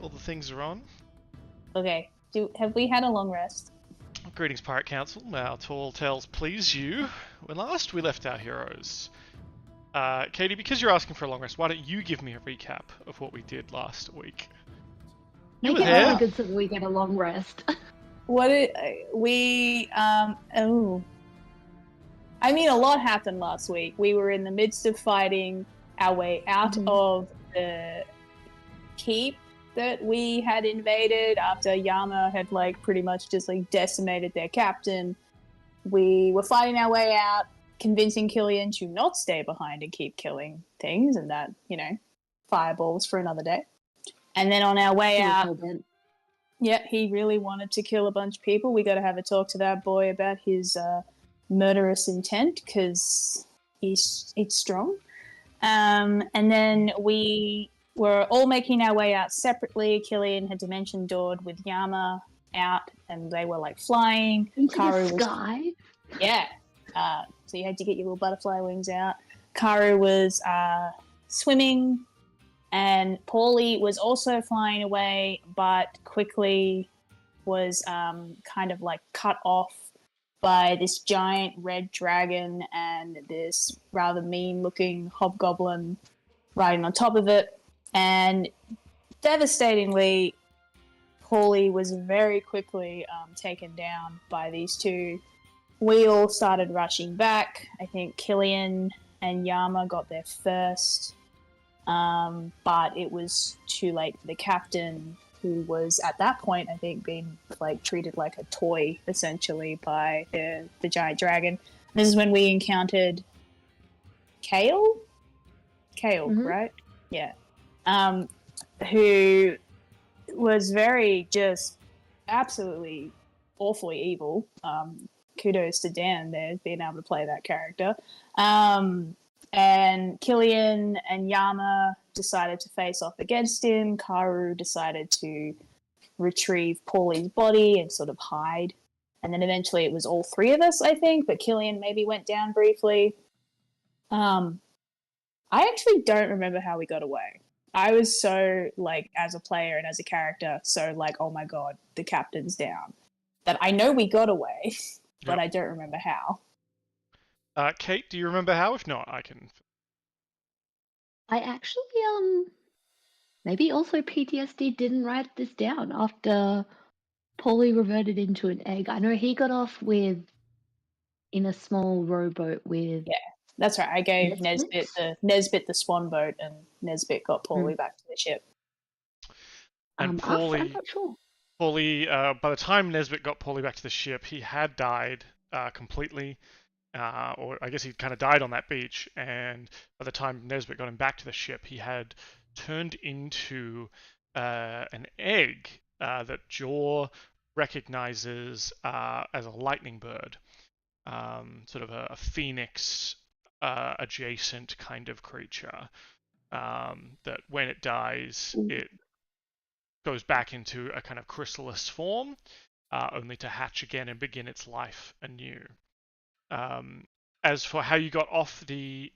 All the things are on. Okay. Have we had a long rest? Greetings, Pirate Council. Our tall tales please you. When last we left our heroes. Katie, because you're asking for a long rest, why don't you give me a recap of what we did last week? Make it really good so that we get a long rest. I mean, a lot happened last week. We were in the midst of fighting our way out of the keep that we had invaded after Yama had pretty much just decimated their captain. We were fighting our way out, convincing Killian to not stay behind and keep killing things, and that, fireballs for another day. And then on our way out, he really wanted to kill a bunch of people. We got to have a talk to that boy about his murderous intent, because it's strong. And then we were all making our way out separately. Killian had dimension doored with Yama out, and they were flying into the sky. So you had to get your little butterfly wings out. Karu was swimming, and Paulie was also flying away, but quickly was cut off by this giant red dragon and this rather mean-looking hobgoblin riding on top of it. And devastatingly, Paulie was very quickly taken down by these two. We all started rushing back. I think Killian and Yama got there first, but it was too late for the captain, who was at that point, I think, being treated like a toy, essentially, by the giant dragon. This is when we encountered Kale, right? Yeah. Who was very just absolutely awfully evil. Kudos to Dan there, being able to play that character. And Killian and Yama decided to face off against him. Karu decided to retrieve Paulie's body and sort of hide. And then eventually it was all three of us, I think, but Killian maybe went down briefly. I actually don't remember how we got away. I was so, as a player and as a character, so oh my god, the captain's down, that I know we got away, but I don't remember how. Kate, do you remember how? If not, I can. I actually, maybe also PTSD didn't write this down after Paulie reverted into an egg. I know he got off in a small rowboat with... Yeah, that's right. I gave Nesbit the swan boat, and Nesbit got Paulie back to the ship. And Paulie, I'm not sure. Paulie, by the time Nesbit got Paulie back to the ship, he had died completely. Or I guess he kind of died on that beach, and by the time Nesbit got him back to the ship, he had turned into an egg that Jaw recognizes as a lightning bird, sort of a phoenix adjacent kind of creature, that when it dies, it goes back into a kind of chrysalis form, only to hatch again and begin its life anew. As for how you got off the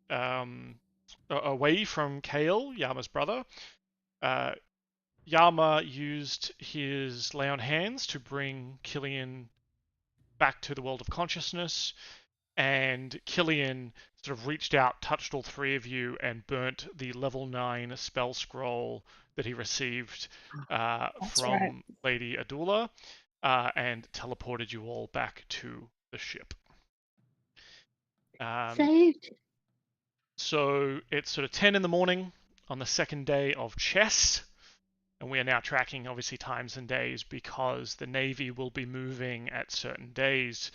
away from Kale, Yama's brother, Yama used his lay on hands to bring Killian back to the world of consciousness, and Killian sort of reached out, touched all three of you, and burnt the level 9 spell scroll that he received from Lady Adula, and teleported you all back to the ship. Saved. So it's sort of 10 in the morning on the second day of chess, and we are now tracking obviously times and days because the Navy will be moving at certain days.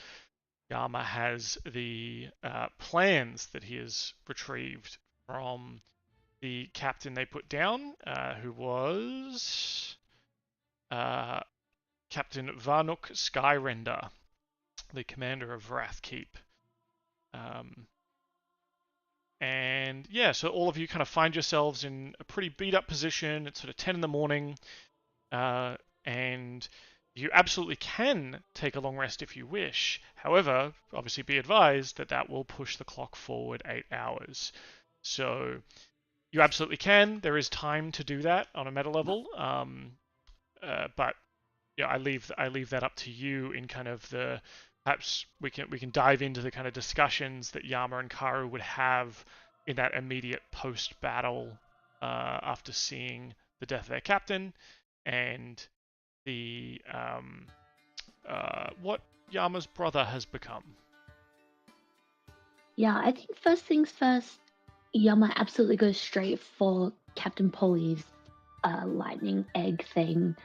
Yama has the plans that he has retrieved from the captain they put down, who was Captain Varnuk Skyrender, the commander of Wrathkeep. And yeah, so all of you kind of find yourselves in a pretty beat up position. It's sort of 10 in the morning, and you absolutely can take a long rest if you wish. However, obviously be advised that that will push the clock forward 8 hours. So you absolutely can. There is time to do that on a meta level. but yeah, I leave that up to you in kind of the perhaps we can dive into the kind of discussions that Yama and Karu would have in that immediate post battle after seeing the death of their captain and the what Yama's brother has become. Yeah, I think first things first, Yama absolutely goes straight for Captain Polly's lightning egg thing.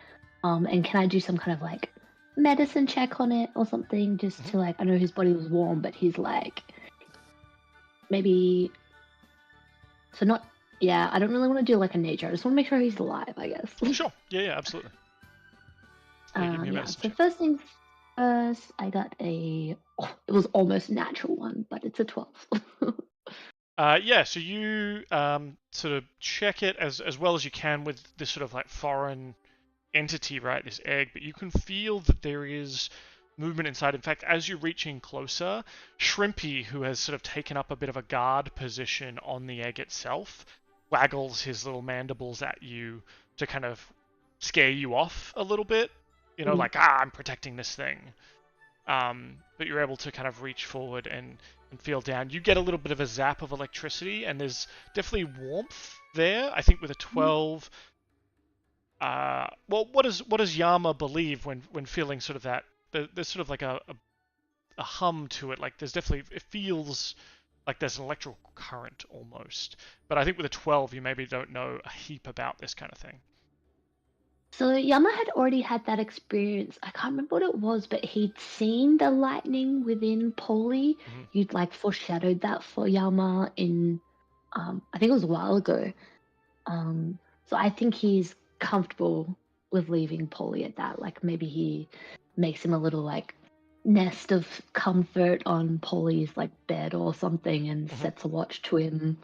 And can I do some kind of like medicine check on it or something just to like, I know his body was warm, but he's like maybe so not yeah, I don't really want to do like a nature. I just want to make sure he's alive, I guess. Sure. Yeah, absolutely. Yeah, so first things first, I got it was almost a natural one, but it's a 12. Yeah, so you sort of check it as well as you can with this sort of like foreign entity, right? This egg, but you can feel that there is movement inside. In fact, as you're reaching closer, Shrimpy, who has sort of taken up a bit of a guard position on the egg itself, waggles his little mandibles at you to kind of scare you off a little bit. You know, like, I'm protecting this thing. But you're able to kind of reach forward and feel down. You get a little bit of a zap of electricity, and there's definitely warmth there. I think with a 12. Well, what does Yama believe when feeling sort of that? There's sort of like a hum to it. Like there's definitely, it feels like there's an electrical current almost. But I think with a 12, you maybe don't know a heap about this kind of thing. So Yama had already had that experience. I can't remember what it was, but he'd seen the lightning within Polly. You'd like foreshadowed that for Yama in, I think it was a while ago. So I think he's comfortable with leaving Polly at that. Like maybe he makes him a little like nest of comfort on Polly's like bed or something and sets a watch to him.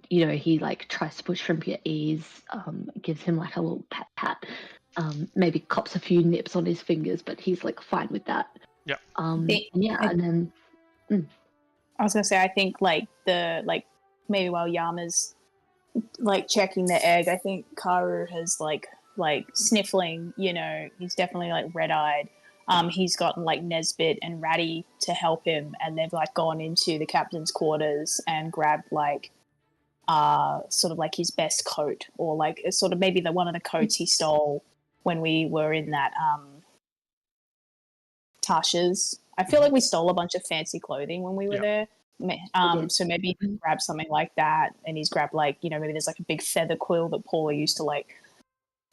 He like tries to put Shrimpy at ease, gives him like a little pat, maybe cops a few nips on his fingers, but he's like fine with that. Yeah. And then I was gonna say, I think like maybe while Yama's like checking the egg, I think Karu has like sniffling, he's definitely like red-eyed. He's gotten like Nesbit and Ratty to help him, and they've like gone into the captain's quarters and grabbed like sort of like his best coat, or like sort of maybe one of the coats he stole when we were in that Tasha's. I feel like we stole a bunch of fancy clothing when we were there. So maybe he grabbed something like that, and he's grabbed like, maybe there's like a big feather quill that Paula used to like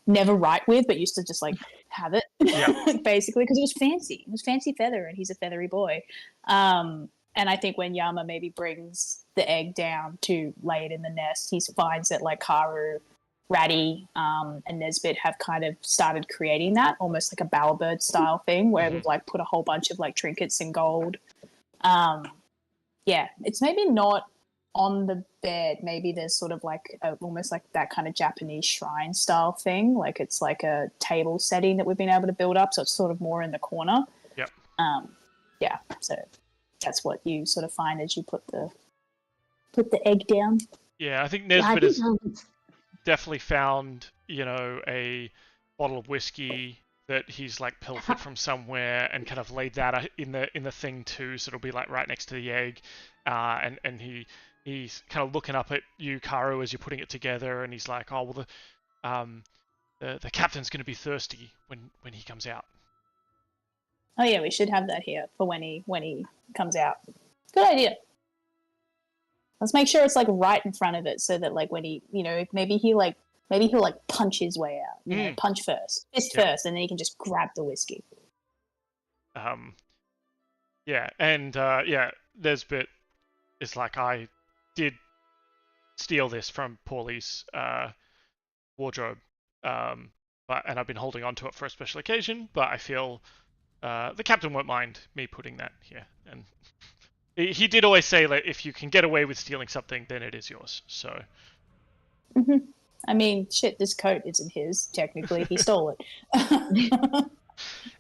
never write with, but used to just like have it, basically, because it was fancy. It was fancy feather, and he's a feathery boy. And I think when Yama maybe brings the egg down to lay it in the nest, he finds that like Karu, Ratty, and Nesbit have kind of started creating that almost like a bowerbird style thing where we've like put a whole bunch of like trinkets and gold. It's maybe not on the bed. Maybe there's sort of like almost like that kind of Japanese shrine style thing. Like it's like a table setting that we've been able to build up. So it's sort of more in the corner. Yep. So that's what you sort of find as you put the egg down. Yeah, I think Nesbit has definitely found, a bottle of whiskey that he's like pilfered from somewhere and kind of laid that in the thing too, so it'll be like right next to the egg, and he's kind of looking up at you, Karu, as you're putting it together, and he's like, oh well, the captain's going to be thirsty when he comes out. Oh yeah, we should have that here for when he comes out. Good idea. Let's make sure it's like right in front of it, so that like when he, maybe he'll like punch his way out. Punch first, fist first, and then he can just grab the whiskey. Nesbit is like, I did steal this from Paulie's wardrobe, and I've been holding on to it for a special occasion, but I feel the captain won't mind me putting that here. And he did always say, like, if you can get away with stealing something, then it is yours. So. I mean, shit, this coat isn't his, technically. He stole it.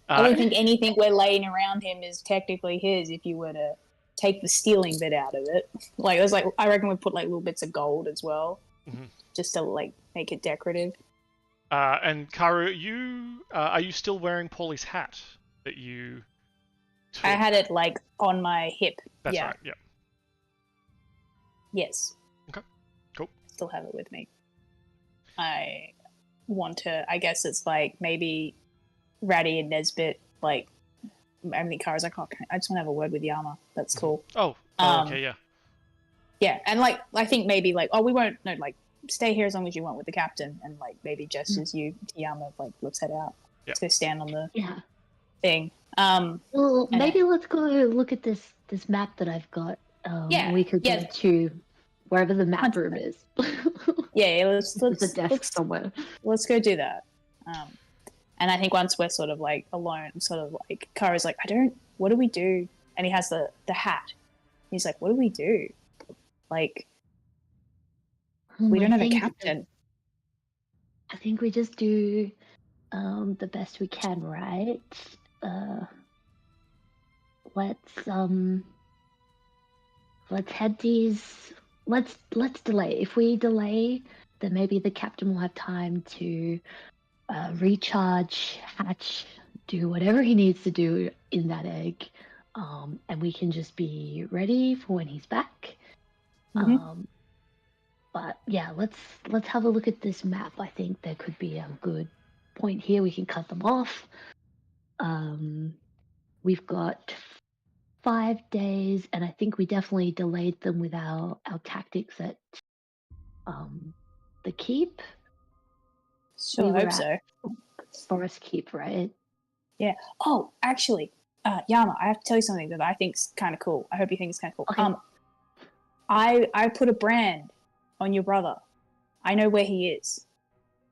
I don't think anything we're laying around him is technically his if you were to take the stealing bit out of it. Like, there's like, I reckon we put like little bits of gold as well, just to like make it decorative. And Karu, are you still wearing Paulie's hat that you took? I had it like on my hip. That's right. Yeah. Yes. Okay. Cool. Still have it with me. I want to. I guess it's like maybe Ratty and Nesbit. Like, I mean, Karu's like, oh, I just want to have a word with Yama. That's cool. Oh. Okay. Yeah. Yeah, and like I think maybe like we won't stay here as long as you want with the captain, and like maybe gestures you to Yama, like let's head out. Yeah. Let's go stand on the thing. Well, maybe let's go look at this map that I've got. We could go to wherever the map room is. let's There's a desk somewhere. Let's go do that. And I think once we're sort of like alone, sort of like Karu's like, what do we do? And he has the hat. He's like, what do we do? Like, we don't have a captain. I think we just do the best we can, right? Let's head these. Let's delay. If we delay, then maybe the captain will have time to recharge, hatch, do whatever he needs to do in that egg, and we can just be ready for when he's back. But yeah, let's have a look at this map. I think there could be a good point here. We can cut them off. We've got 5 days, and I think we definitely delayed them with our tactics at the keep. Sure, I hope so. Forest Keep, right? Yeah. Oh, actually, Yama, I have to tell you something that I think's kind of cool. I hope you think it's kind of cool. Okay. I put a brand on your brother. I know where he is.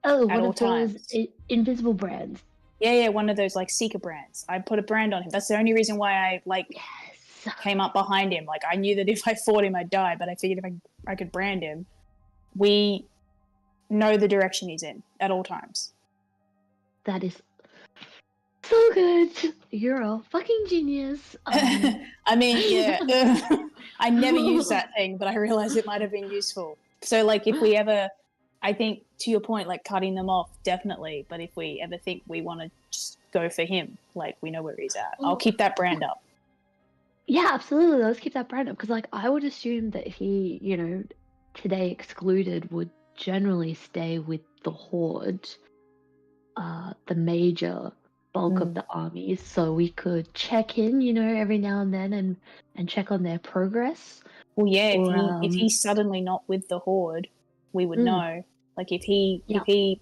Oh, one of those invisible brands. Yeah, one of those like seeker brands. I put a brand on him. That's the only reason why I came up behind him. Like I knew that if I fought him, I'd die, but I figured if I could brand him, we know the direction he's in at all times. That is so good. You're a fucking genius. I mean, yeah. I never used that thing, but I realized it might have been useful. So, like, if we ever, I think, to your point, like, cutting them off, definitely. But if we ever think we want to just go for him, like, we know where he's at. I'll keep that brand up. Yeah, absolutely. Let's keep that brand up. Because, like, I would assume that he, today excluded, would generally stay with the Horde, the major bulk of the armies, so we could check in, every now and then and check on their progress. Well, yeah, if he's suddenly not with the Horde, we would know. Like if he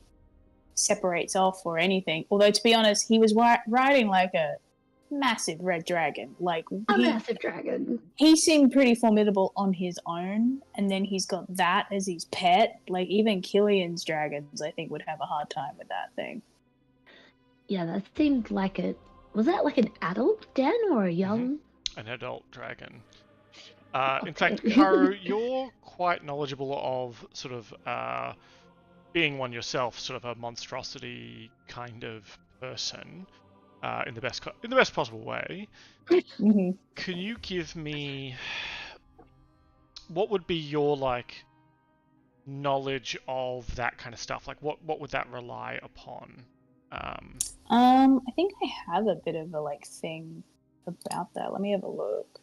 separates off or anything. Although to be honest, he was riding like a massive red dragon. Like massive dragon. He seemed pretty formidable on his own, and then he's got that as his pet. Like even Killian's dragons, I think, would have a hard time with that thing. Yeah, that seemed like was that like an adult den or a young? An adult dragon. In fact, Karu, you're quite knowledgeable of sort of being one yourself, sort of a monstrosity kind of person, in the best possible way. Can you give me what would be your like knowledge of that kind of stuff? Like what would that rely upon? I think I have a bit of a like thing about that. Let me have a look.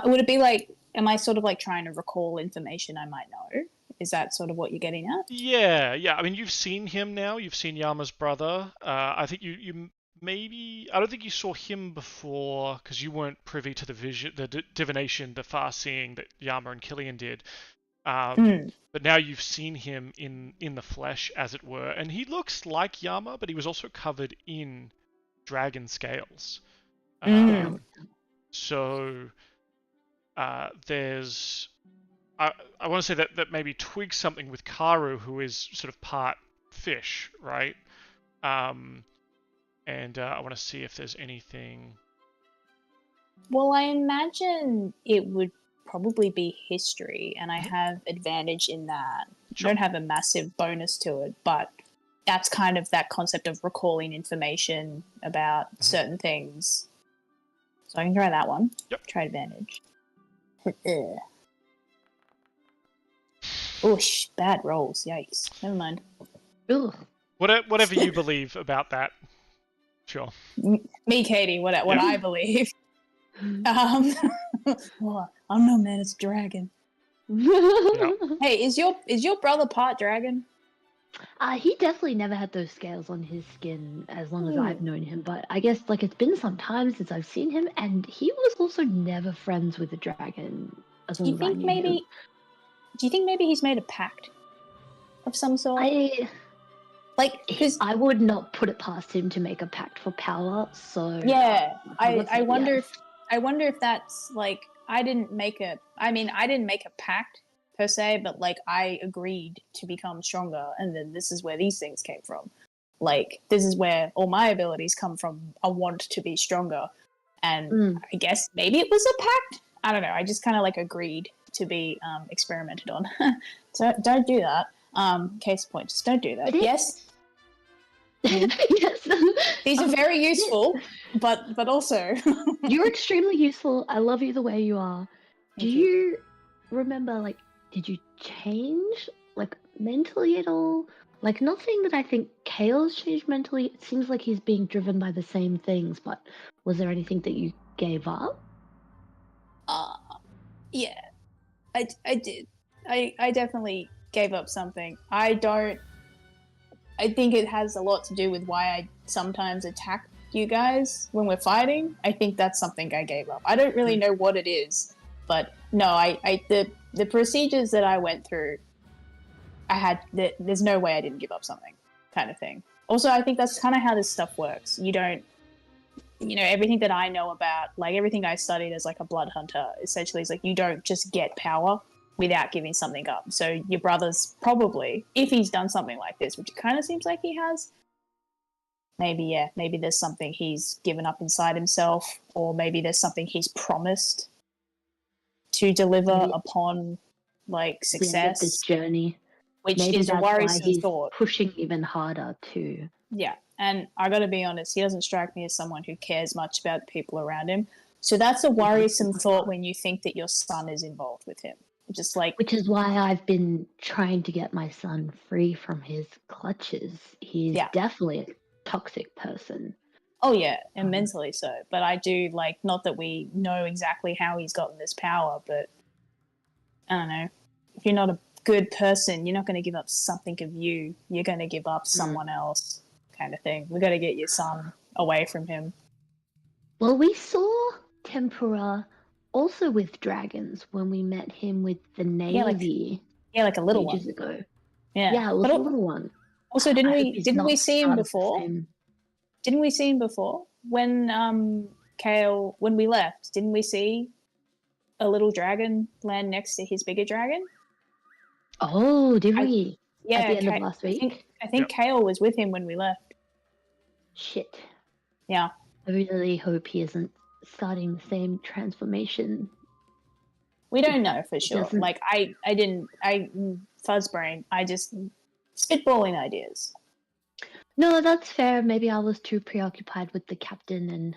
Would it be like, am I sort of like trying to recall information I might know? Is that sort of what you're getting at? Yeah. I mean, you've seen him now. You've seen Yama's brother. I think you maybe. I don't think you saw him before because you weren't privy to the vision, the divination, the far-seeing that Yama and Killian did. But now you've seen him in the flesh, as it were, and he looks like Yama, but he was also covered in dragon scales. So there's, I want to say that maybe twigs something with Karu, who is sort of part fish, right? And I want to see if there's anything. Well, I imagine it would probably be history, and I have advantage in that. Sure. I don't have a massive bonus to it, but that's kind of that concept of recalling information about certain things. So I can try that one. Yep. Try advantage. Oosh, bad rolls. Yikes. Never mind. Ugh. Whatever you believe about that. Sure. Me, Katie, what I believe. Well, I don't know, man. It's a dragon. Yeah. Hey, is your brother part dragon? He definitely never had those scales on his skin as long as I've known him, but I guess like it's been some time since I've seen him, and he was also never friends with a dragon as long as I knew him. Do you think maybe he's made a pact of some sort? Because I would not put it past him to make a pact for power. So yeah, I wonder if that's like I didn't make a pact per se, but like I agreed to become stronger, and then this is where these things came from. Like this is where all my abilities come from. A want to be stronger, and I guess maybe it was a pact. I don't know. I just kind of like agreed to be experimented on. So don't do that. Case in point, just don't do that. Yes. Yes. These are very useful, but also you're extremely useful. I love you the way you are. Do you remember, like, did you change, like, mentally at all? Like, nothing that I think Kale's changed mentally. It seems like he's being driven by the same things, but was there anything that you gave up? Yeah, I did. I definitely gave up something. I think it has a lot to do with why I sometimes attack you guys when we're fighting. I think that's something I gave up. I don't really know what it is, but no, the procedures that I went through, there's no way I didn't give up something, kind of thing. Also, I think that's kind of how this stuff works. You don't, everything that I know about, like everything I studied as like a blood hunter, essentially is like you don't just get power without giving something up. So your brother's probably, if he's done something like this, which it kind of seems like he has, maybe there's something he's given up inside himself, or maybe there's something he's promised to deliver upon, like, success. This journey. Which maybe is a worrisome thought. Pushing even harder too. Yeah, and I gotta be honest, he doesn't strike me as someone who cares much about the people around him. So that's a worrisome thought when you think that your son is involved with him. Which is why I've been trying to get my son free from his clutches. He's definitely a toxic person. Oh yeah, and mentally so. But I do not that we know exactly how he's gotten this power, but I don't know. If you're not a good person, you're not going to give up something of you. You're going to give up someone else, kind of thing. We got to get your son away from him. Well, we saw Tempura also with dragons when we met him with the Navy. Like a little one. Ages ago. Yeah, it was a little one. Also, didn't we see him before? Didn't we see him before when Kale, when we left? Didn't we see a little dragon land next to his bigger dragon? Oh, did we? At the end of last week. I think Kale was with him when we left. Shit. Yeah. I really hope he isn't starting the same transformation. We don't know for sure. Like I fuzz brain. I just spitballing ideas. No, that's fair. Maybe I was too preoccupied with the captain and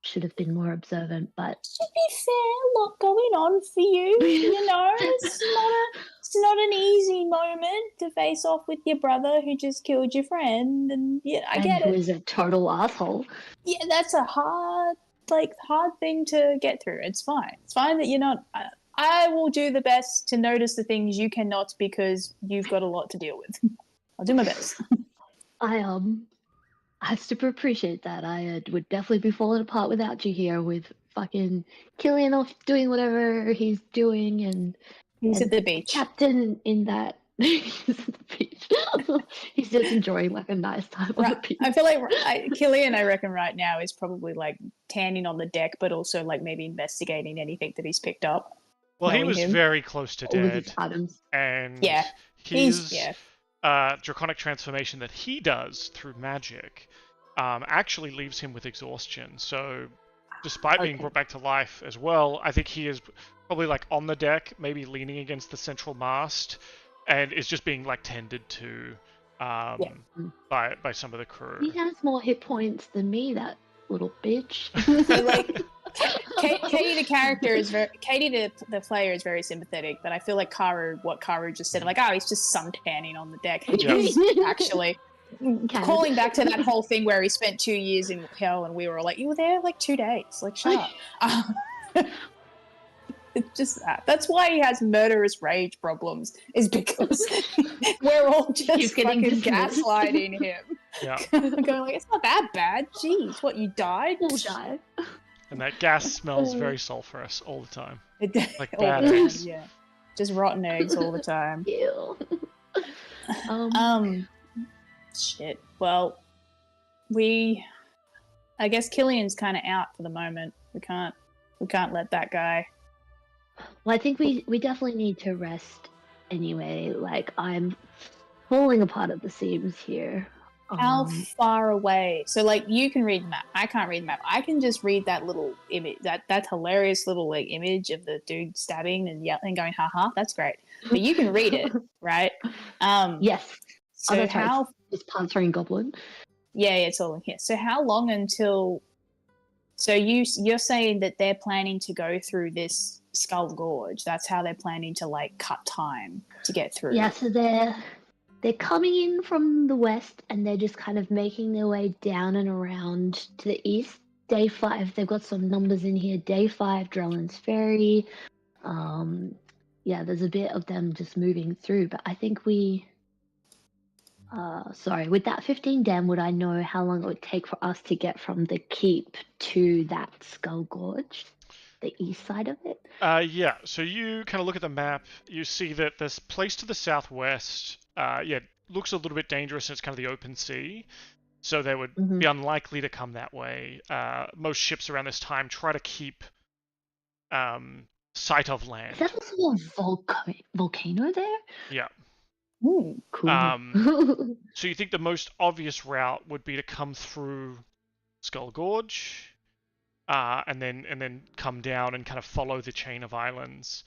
should have been more observant, but to be fair, a lot going on for you. It's not an easy moment to face off with your brother who just killed your friend, and I get it. Who is a total asshole. Yeah, that's a hard thing to get through. It's fine. It's fine that you're not. I will do the best to notice the things you cannot because you've got a lot to deal with. I'll do my best. I super appreciate that. I would definitely be falling apart without you here with fucking Killian off doing whatever he's doing, and he's at the beach. Captain in that he's at the beach. He's just enjoying like a nice time on the beach. I feel like Killian, I reckon right now is probably like tanning on the deck, but also like maybe investigating anything that he's picked up. Well, he was very close to dead, and his draconic transformation that he does through magic actually leaves him with exhaustion. So, despite being brought back to life as well, I think he is probably like on the deck, maybe leaning against the central mast, and is just being like tended to by some of the crew. He has more hit points than me, that little bitch. Katie the character is Katie the player is very sympathetic, but I feel like what Karu just said, like, oh, he's just sun tanning on the deck. He's actually calling back to that whole thing where he spent 2 years in hell, and we were all like, you were there like 2 days, like shut up. It's just that. That's why he has murderous rage problems, is because we're all just fucking gaslighting him. Yeah. Going like, it's not that bad. Jeez, what, you died? We'll die. And that gas smells very sulphurous all the time. Like all bad the time, eggs. yeah. Just rotten eggs all the time. Ew. Shit. Well, I guess Killian's kind of out for the moment. We can't let that guy. Well, I think we definitely need to rest anyway. Like, I'm falling apart at the seams here. How far away? So, like, you can read the map. I can't read the map. I can just read that little image, that hilarious little like image of the dude stabbing and yelling, going, "Ha! That's great." But you can read it, right? Yes. So how? It's Panthering Goblin. Yeah, it's all in here. So how long until? So you're saying that they're planning to go through this Skull Gorge. That's how they're planning to like cut time to get through. Yeah, so they're coming in from the west and they're just kind of making their way down and around to the east. Day 5, they've got some numbers in here. Day 5, Drellin's Ferry. Yeah, there's a bit of them just moving through, but I think with that 15 dam, would I know how long it would take for us to get from the keep to that Skull Gorge, the east side of it? Yeah, so you kind of look at the map, you see that this place to the southwest, looks a little bit dangerous, and it's kind of the open sea, so they would be unlikely to come that way. Most ships around this time try to keep sight of land. Is that also a volcano there? Yeah. Ooh, cool. So you think the most obvious route would be to come through Skull Gorge, and then come down and kind of follow the chain of islands.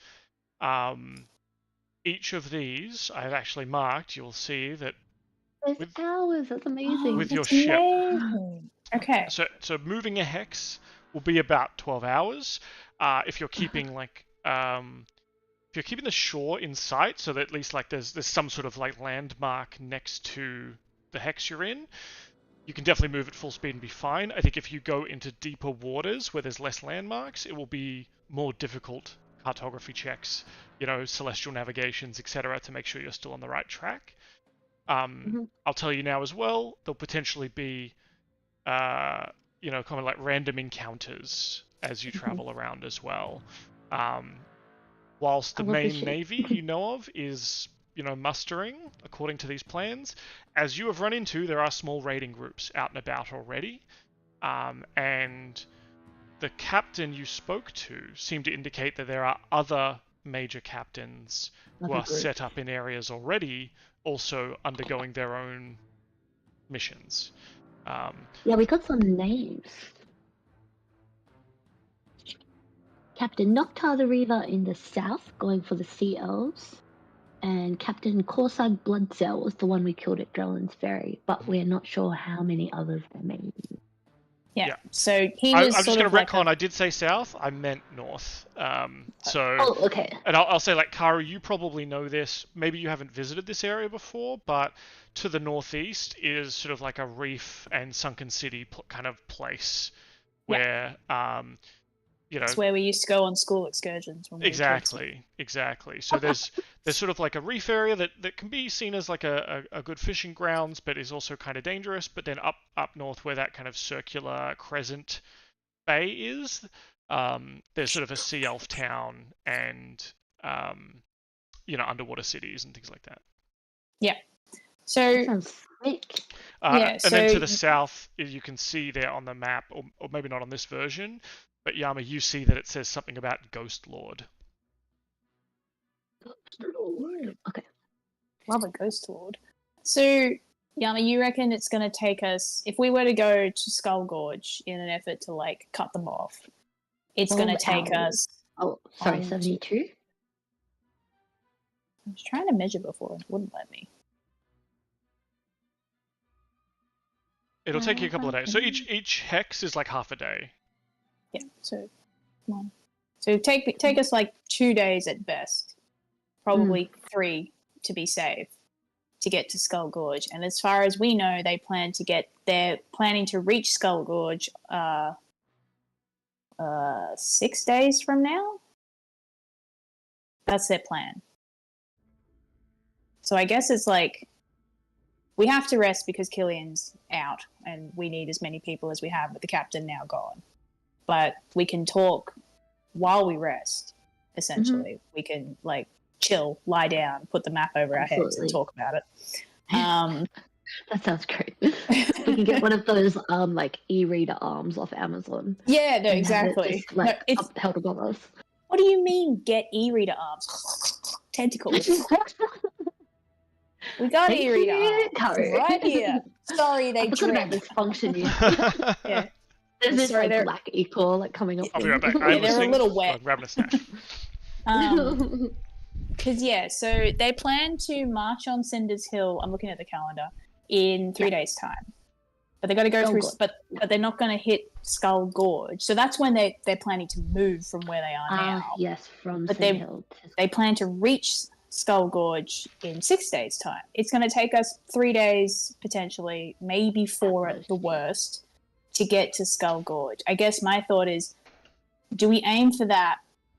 Each of these I've actually marked. You'll see that. There's hours. That's amazing. With your ship. Okay. So moving a hex will be about 12 hours. If you're keeping if you're keeping the shore in sight, so that at least like there's some sort of like landmark next to the hex you're in, you can definitely move at full speed and be fine. I think if you go into deeper waters where there's less landmarks, it will be more difficult cartography checks, celestial navigations, etc., to make sure you're still on the right track. I'll tell you now as well, there'll potentially be, kind of like random encounters as you travel around as well. Whilst the main navy you know of is, mustering according to these plans, as you have run into, there are small raiding groups out and about already, and the captain you spoke to seemed to indicate that there are other major captains who are set up in areas already, also undergoing their own missions. Yeah, we got some names. Captain Noctar the Reaver in the south, going for the Sea Elves. And Captain Corsag Bloodcell was the one we killed at Drellin's Ferry, but we're not sure how many others there may be. Yeah. So he was. I'm just going to retcon. I did say south. I meant north. Oh, okay. And I'll say, like, Karu, you probably know this. Maybe you haven't visited this area before, but to the northeast is sort of like a reef and sunken city kind of place where, it's where we used to go on school excursions. When we exactly. So there's sort of like a reef area that can be seen as like a good fishing grounds, but is also kind of dangerous. But then up north where that kind of circular crescent bay is, there's sort of a sea elf town and underwater cities and things like that. Yeah. So that sounds sick. And then to the south, you can see there on the map, or maybe not on this version, but Yama, you see that it says something about Ghost Lord. Okay. Love a Ghost Lord. So, Yama, you reckon it's going to take us, if we were to go to Skull Gorge in an effort to, like, cut them off, it's going to take us... Oh, sorry, 72? I was trying to measure before and it wouldn't let me. It'll take you a couple of days. So each hex is like half a day. Yeah, so come on. So take us like 2 days at best, probably 3 to be safe, to get to Skull Gorge. And as far as we know, they're planning to reach Skull Gorge 6 days from now. That's their plan. So I guess it's like we have to rest because Killian's out and we need as many people as we have with the captain now gone. But we can talk while we rest, essentially. Mm-hmm. We can like chill, lie down, put the map over our heads and talk about it. That sounds great. We can get one of those like e-reader arms off Amazon. Yeah, no, exactly. Just, like, no, it's held above us. What do you mean get e-reader arms? Tentacles. We got e-reader arms right here. Sorry, they drip. This function here. Yeah. There's this like black equal like coming up. I'll be right back. Yeah, they're a little wet. I'm grabbing a snack. Because so they plan to march on Cinder's Hill. I'm looking at the calendar in 3 days' time, but they got to go through. But they're not going to hit Skull Gorge. So that's when they're planning to move from where they are now. Yes, from Cinder Hill. They plan to reach Skull Gorge in 6 days' time. It's going to take us 3 days, potentially, maybe 4 at the worst, to get to Skull Gorge. I guess my thought is, do we aim for that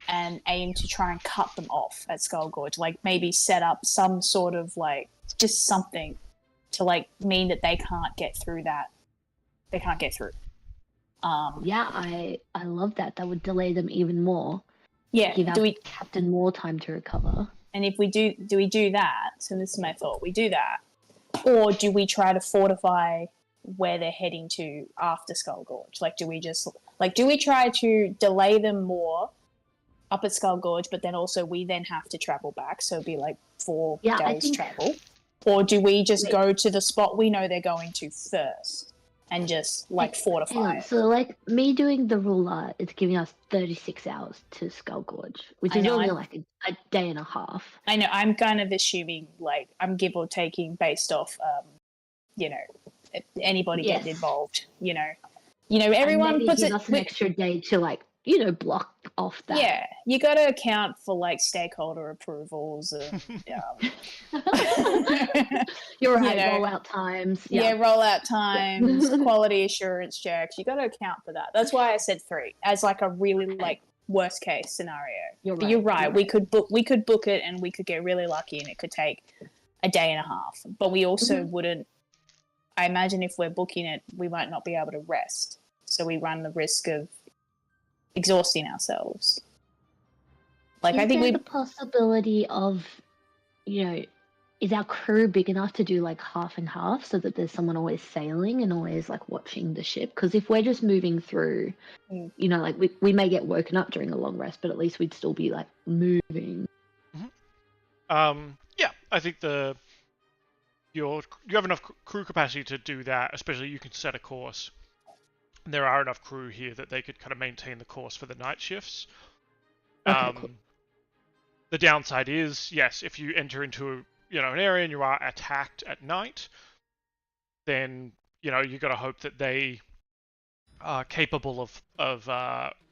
and aim to try and cut them off at Skull Gorge? Like maybe set up some sort of like just something to like mean that they can't get through that. They can't get through. Yeah, I love that. That would delay them even more. Yeah. Give our captain more time to recover. And if we do we do that? So this is my thought. We do that, or do we try to fortify where they're heading to after Skull Gorge? Like, do we try to delay them more up at Skull Gorge, but then also we then have to travel back, so it'd be like 4 days travel? Or do we just go to the spot we know they're going to first and just like fortify it? So like me doing the ruler is giving us 36 hours to Skull Gorge, which is only like a day and a half. I know. I'm kind of assuming like I'm give or taking based off, anybody getting involved. Everyone puts it. Us an extra day to like block off that. Yeah, you got to account for like stakeholder approvals and. You're right. Rollout times. Yeah, rollout times, quality assurance checks. You got to account for that. That's why I said 3 as like a really like worst case scenario. You're right. We could book it and we could get really lucky and it could take a day and a half. But we also wouldn't. I imagine if we're booking it, we might not be able to rest. So we run the risk of exhausting ourselves. Like I think the possibility of, is our crew big enough to do like half and half so that there's someone always sailing and always like watching the ship? Because if we're just moving through, like we may get woken up during a long rest, but at least we'd still be like moving. Yeah, I think you have enough crew capacity to do that, especially you can set a course. There are enough crew here that they could kind of maintain the course for the night shifts. Okay, cool. The downside is, yes, if you enter into an area and you are attacked at night, then you got to hope that they are capable of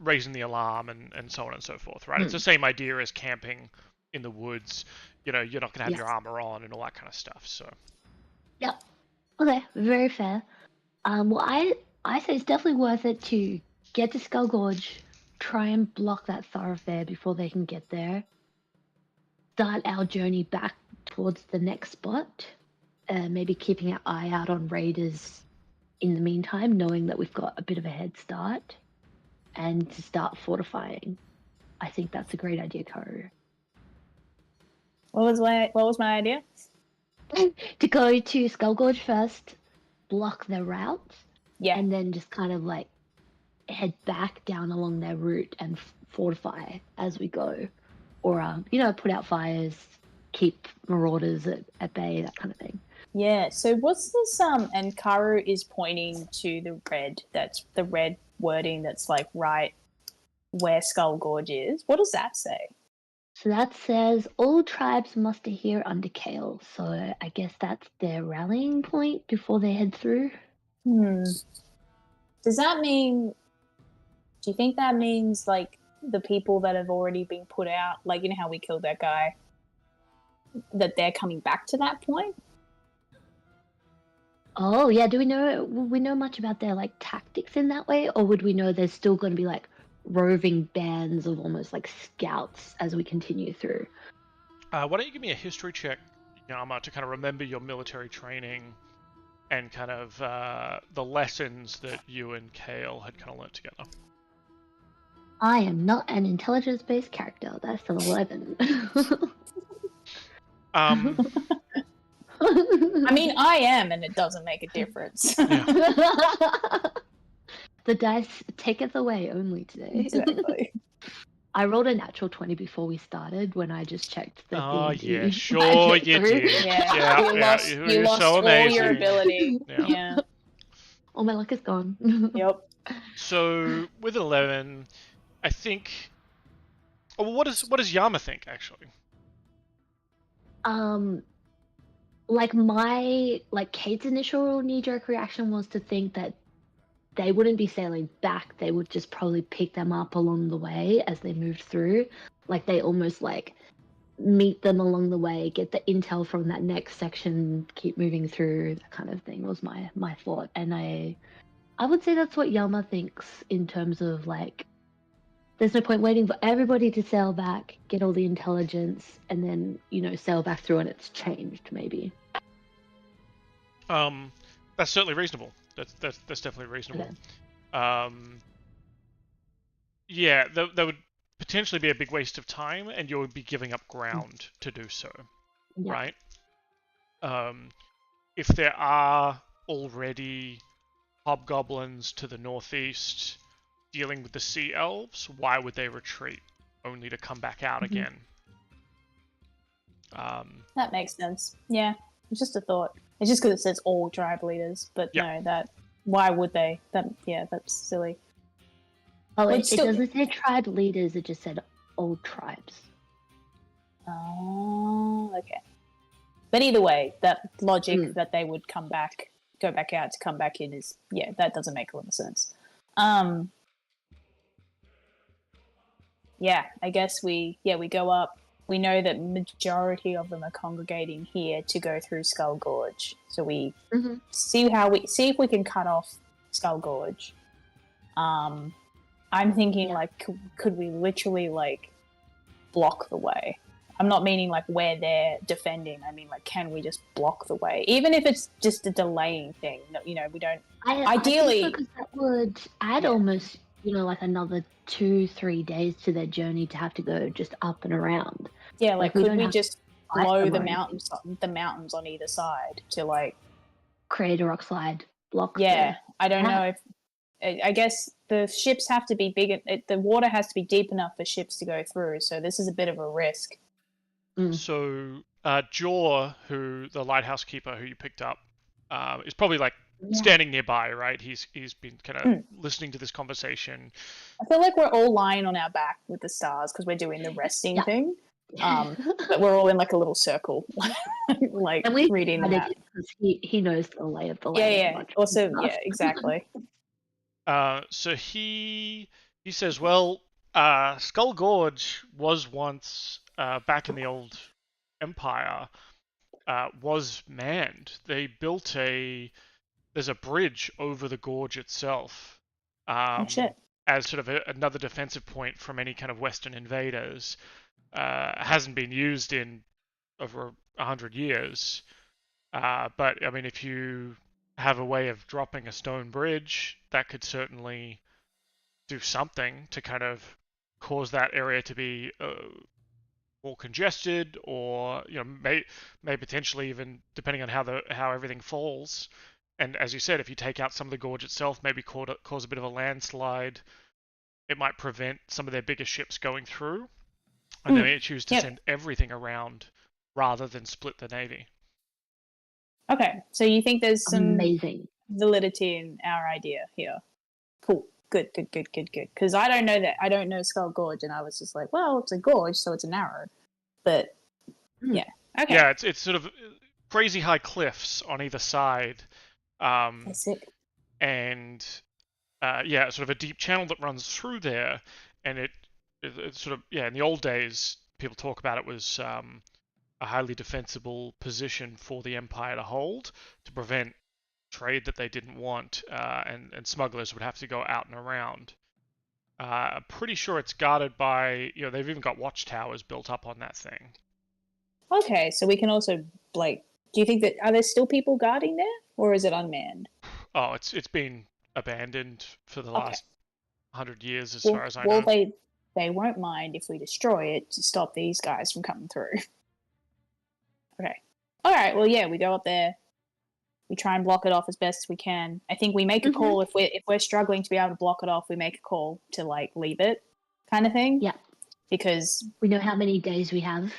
raising the alarm and so on and so forth, right? It's the same idea as camping in the woods. You're not going to have your armor on and all that kind of stuff. So. Yep. Okay, very fair. Well, I say it's definitely worth it to get to Skull Gorge, try and block that thoroughfare before they can get there, start our journey back towards the next spot, maybe keeping our eye out on raiders in the meantime, knowing that we've got a bit of a head start, and to start fortifying. I think that's a great idea, Karu. What was my idea? To go to Skull Gorge first, block their route, and then just kind of like head back down along their route and fortify as we go, or put out fires, keep marauders at bay, that kind of thing. Yeah. So what's this? And Karu is pointing to the red. That's the red wording. That's like right where Skull Gorge is. What does that say? So that says all tribes must adhere under Kale. So I guess that's their rallying point before they head through. Does that mean Do you think that means like the people that have already been put out, like you know how we killed that guy, that they're coming back to that point? Oh yeah, do we know much about their like tactics in that way, or would we know there's still going to be like roving bands of almost like scouts as we continue through? Why don't you give me a history check, Yama, to kind of remember your military training and kind of the lessons that you and Kale had kind of learnt together. I am not an intelligence-based character. That's an 11. I mean, I am, and it doesn't make a difference. Yeah. The dice taketh away only today. Exactly. I rolled a natural 20 before we started when I just checked the D&D. Yeah, sure you did. Yeah, you lost so all amazing. your ability. Yeah. All my luck is gone. Yep. So with 11, I think. Oh, what does Yama think actually? Like Kate's initial knee-jerk reaction was to think that they wouldn't be sailing back. They would just probably pick them up along the way as they moved through. Like they almost like meet them along the way, get the intel from that next section, keep moving through. That kind of thing was my thought, and I would say that's what Yama thinks in terms of like, there's no point waiting for everybody to sail back, get all the intelligence, and then sail back through and it's changed maybe. That's certainly reasonable. That's definitely reasonable. Okay. Yeah, that would potentially be a big waste of time, and you would be giving up ground to do so, right? If there are already hobgoblins to the northeast dealing with the sea elves, why would they retreat only to come back out again? That makes sense. Yeah, it's just a thought. It's just because it says all tribe leaders, but no, why would they? That's silly. Oh, it doesn't say tribe leaders, it just said all tribes. Oh, okay. But either way, that logic that they would go back out to come back in is, that doesn't make a lot of sense. I guess we go up. We know that majority of them are congregating here to go through Skull Gorge. So we see if we can cut off Skull Gorge. I'm thinking like, could we literally like block the way? I'm not meaning like where they're defending. I mean like, can we just block the way, even if it's just a delaying thing? We don't. Ideally, I think that would add almost like another 2-3 days to their journey to have to go just up and around. Yeah, like could we just blow the mountains on either side to like create a rock slide block? Yeah, I don't know if. I guess the ships have to be big. The water has to be deep enough for ships to go through. So this is a bit of a risk. So Jaw, who the lighthouse keeper who you picked up, is probably like standing nearby, right? He's been kind of listening to this conversation. I feel like we're all lying on our back with the stars because we're doing the resting thing. But we're all in like a little circle, like reading that. Because he knows the lay of the land. Yeah. Also, exactly. So he says, well, Skull Gorge was once back in the old Empire, was manned. They built there's a bridge over the gorge itself, as sort of another defensive point from any kind of Western invaders. Hasn't been used in over 100 years, but I mean, if you have a way of dropping a stone bridge, that could certainly do something to kind of cause that area to be more congested, or may potentially even, depending on how everything falls. And as you said, if you take out some of the gorge itself, maybe cause a bit of a landslide, it might prevent some of their bigger ships going through, and they may choose to send everything around rather than split the navy. Okay, so you think there's some amazing validity in our idea here? Cool. Good. Because I don't know that. I don't know Skull Gorge, and I was just like, well, it's a gorge, so it's an arrow. But okay. Yeah, it's sort of crazy high cliffs on either side. That's sick. And sort of a deep channel that runs through there, and it sort of, in the old days, people talk about it was a highly defensible position for the Empire to hold to prevent trade that they didn't want, and smugglers would have to go out and around. I'm pretty sure it's guarded by, they've even got watchtowers built up on that thing. Okay, so we can also, like, do you think that, are there still people guarding there, or is it unmanned? Oh, it's been abandoned for the last 100 years, as far as I know. Well, they won't mind if we destroy it to stop these guys from coming through. Okay. All right. Well, yeah, we go up there. We try and block it off as best as we can. I think we make a call if we're struggling to be able to block it off. We make a call to like leave it, kind of thing. Yeah. Because we know how many days we have.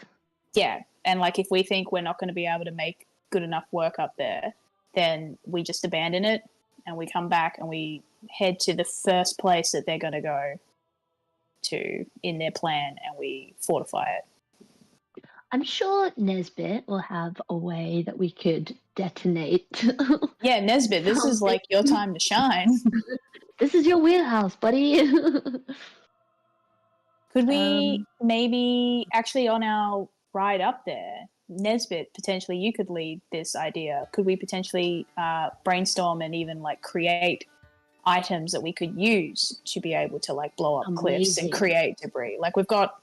Yeah, and like if we think we're not going to be able to make good enough work up there, then we just abandon it and we come back and we head to the first place that they're going to go to in their plan, and we fortify it. I'm sure Nesbit will have a way that we could detonate. Yeah, Nesbit, this is like your time to shine. This is your wheelhouse, buddy. Could we maybe actually on our ride up there, Nesbit, potentially you could lead this idea. Could we potentially brainstorm and even like create items that we could use to be able to like blow up cliffs and create debris? Like we've got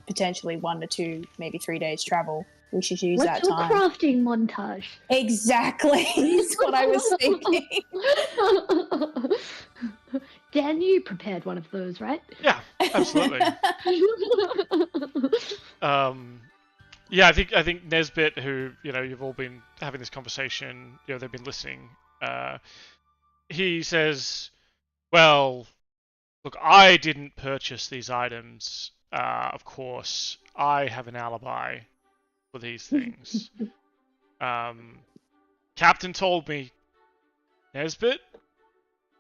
potentially 1 to 2, maybe 3 days travel. We should use that time. What's your crafting montage? Exactly. That's what I was thinking. Dan, you prepared one of those, right? Yeah, absolutely. Yeah, I think Nesbit, who you've all been having this conversation, they've been listening. He says, "Well, look, I didn't purchase these items. Of course, I have an alibi for these things. Captain told me, Nesbit,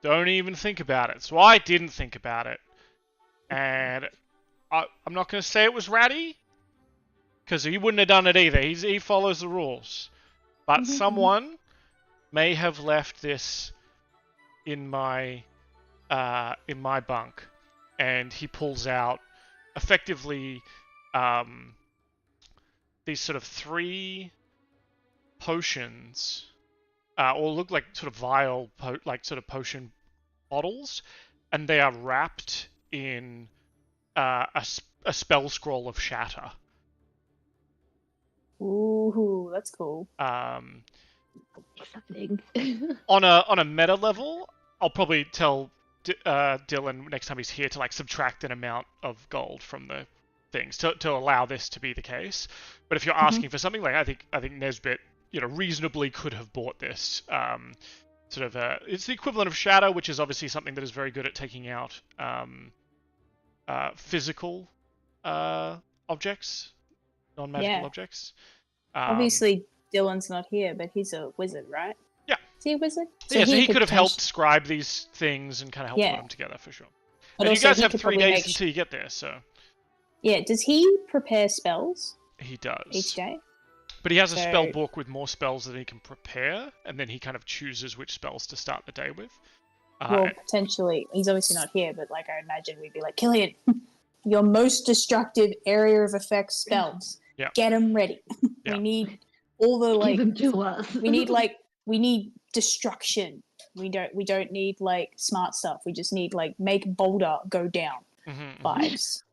don't even think about it. So I didn't think about it. And I'm not going to say it was Ratty, because he wouldn't have done it either. He follows the rules. But someone may have left this in my bunk." And he pulls out effectively these sort of 3 potions, or look like sort of vial, like sort of potion bottles, and they are wrapped in a spell scroll of shatter. Ooh, that's cool. Exciting. On a meta level, I'll probably tell Dylan next time he's here to like subtract an amount of gold from the things to allow this to be the case. But if you're asking for something, like I think Nesbit, reasonably could have bought this. It's the equivalent of shadow, which is obviously something that is very good at taking out physical objects, non-magical objects. Obviously, Dylan's not here, but he's a wizard, right? Yeah. Is he a wizard? So he could have helped scribe these things and kind of help put them together for sure. But and you guys have 3 days until you get there, so. Yeah, does he prepare spells? He does. Each day? But he has a spell book with more spells that he can prepare, and then he kind of chooses which spells to start the day with. Well, potentially, he's obviously not here, but like I imagine we'd be like, Killian, your most destructive area of effect spells. Yeah. Get them ready. Yeah. We need all the like. Give them to us. we need destruction. We don't need like smart stuff. We just need like make Boulder go down vibes.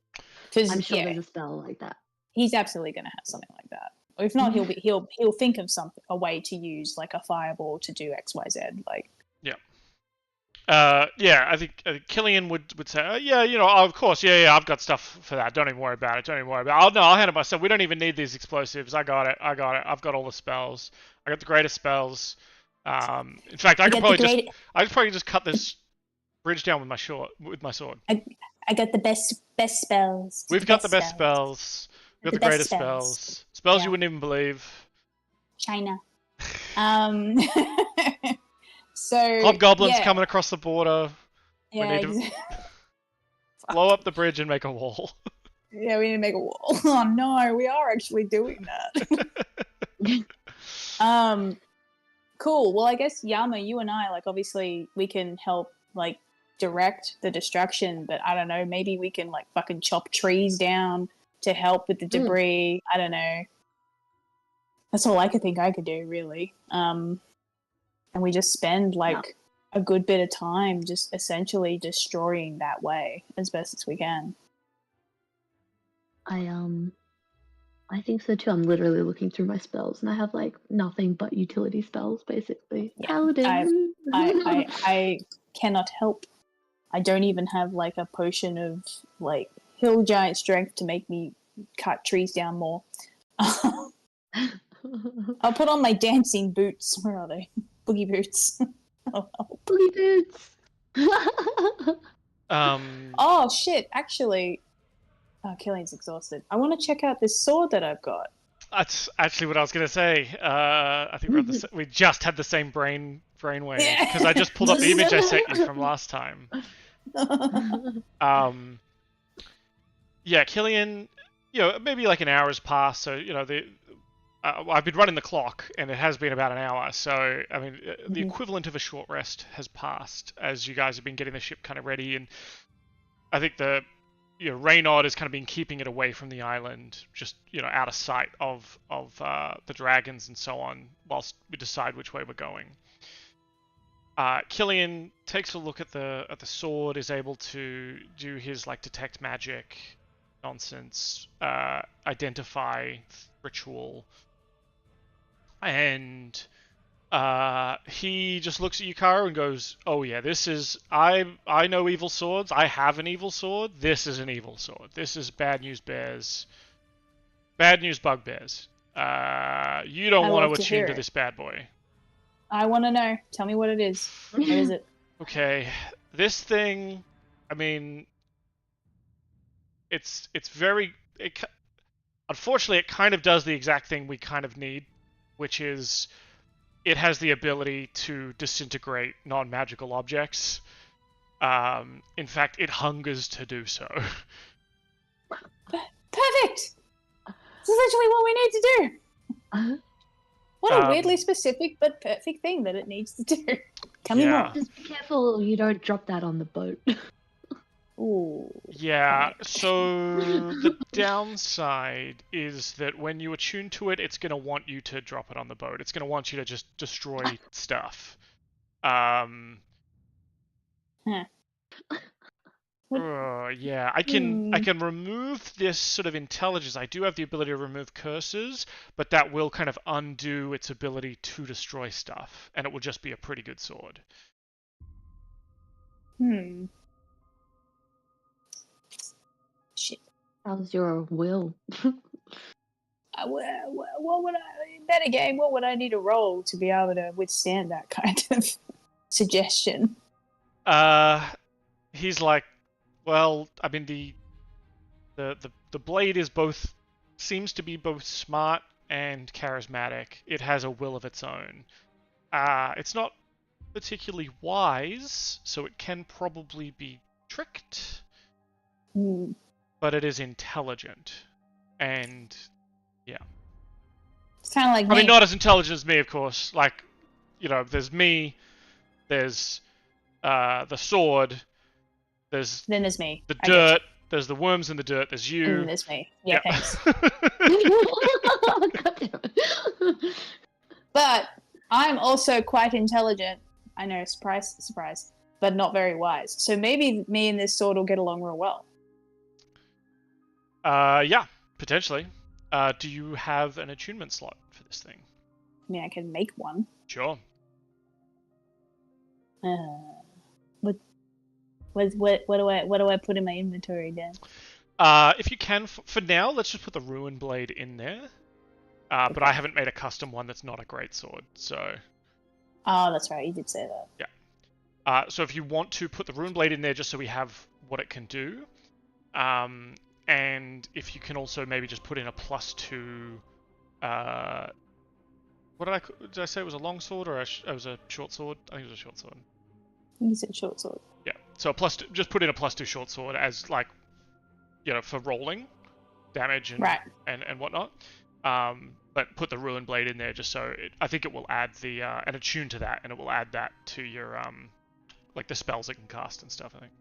Because I'm sure there's a spell like that. He's absolutely going to have something like that. Or if not, he'll think of a way to use like a fireball to do XYZ. Like. Yeah. I think Killian would say, of course, I've got stuff for that. Don't even worry about it. I'll hand it myself. We don't even need these explosives. I got it. I've got all the spells. I got the greatest spells. In fact, I could probably just cut this bridge down with my sword. I got the best spells. We've got the best spells. We've got the greatest spells. Spells you wouldn't even believe. China. So hobgoblins coming across the border. Yeah, we need to blow up the bridge and make a wall. Yeah, we need to make a wall. Oh no, we are actually doing that. Cool. Well, I guess Yama, you and I, like, obviously we can help, like, direct the destruction, but I don't know, maybe we can like fucking chop trees down to help with the debris. I don't know. That's all I could think I could do, really. And we just spend like a good bit of time just essentially destroying that way as best as we can. I think so too. I'm literally looking through my spells, and I have like nothing but utility spells, basically. Yeah, Paladin. I cannot help. I don't even have like a potion of like hill giant strength to make me cut trees down more. I'll put on my dancing boots. Where are they? Boogie boots. Boogie boots. Oh shit! Actually. Oh, Killian's exhausted. I want to check out this sword that I've got. That's actually what I was going to say. I think we just had the same brain wave because I just pulled up the image I sent you from last time. Yeah, Killian. Maybe like an hour has passed, so I've been running the clock, and it has been about an hour. So I mean, the equivalent of a short rest has passed as you guys have been getting the ship kind of ready, and I think Reynard has kind of been keeping it away from the island, just out of sight of the dragons and so on, whilst we decide which way we're going. Killian takes a look at the sword, is able to do his like detect magic nonsense, identify ritual, and he just looks at Yukara and goes, "Oh yeah, this is I know evil swords. I have an evil sword. This is an evil sword. This is bad news bears. Bad news bugbears. You don't want to attune to this bad boy." I want to know. Tell me what it is. What is it? Okay, this thing. I mean, it's very. Unfortunately, it kind of does the exact thing we kind of need, which is it has the ability to disintegrate non-magical objects. In fact, it hungers to do so. Perfect! This is literally what we need to do! What a weirdly specific but perfect thing that it needs to do. Tell me more. Just be careful you don't drop that on the boat. Ooh. Yeah, so the downside is that when you attune to it, it's going to want you to drop it on the boat. It's going to want you to just destroy stuff. Yeah, I can remove this sort of intelligence. I do have the ability to remove curses, but that will kind of undo its ability to destroy stuff, and it will just be a pretty good sword. Shit. How's your will? What would what would I need to roll to be able to withstand that kind of suggestion? He's like, well, I mean, the blade is seems to be both smart and charismatic. It has a will of its own. It's not particularly wise, so it can probably be tricked. But it is intelligent, and yeah. It's kind of like me. I mean, not as intelligent as me, of course. Like, there's me, there's the sword, then there's me. The dirt, there's the worms in the dirt, there's you. And there's me. Yeah, thanks. But I'm also quite intelligent. I know, surprise, surprise, but not very wise. So maybe me and this sword will get along real well. Yeah, potentially. Do you have an attunement slot for this thing? I mean, I can make one. Sure. What do I put in my inventory then? If you can, for now, let's just put the Ruin Blade in there. Okay. But I haven't made a custom one that's not a great sword, so. Oh, that's right. You did say that. Yeah. So if you want to put the Ruin Blade in there, just so we have what it can do. And if you can also maybe just put in a +2. What did I say? It was a long sword or it was a short sword? I think it was a short sword. You said short sword. Yeah. So just put in a +2 short sword as like, for rolling damage and whatnot. But put the Ruin Blade in there just so I think it will add and attune to that, and it will add that to your like the spells it can cast and stuff, I think.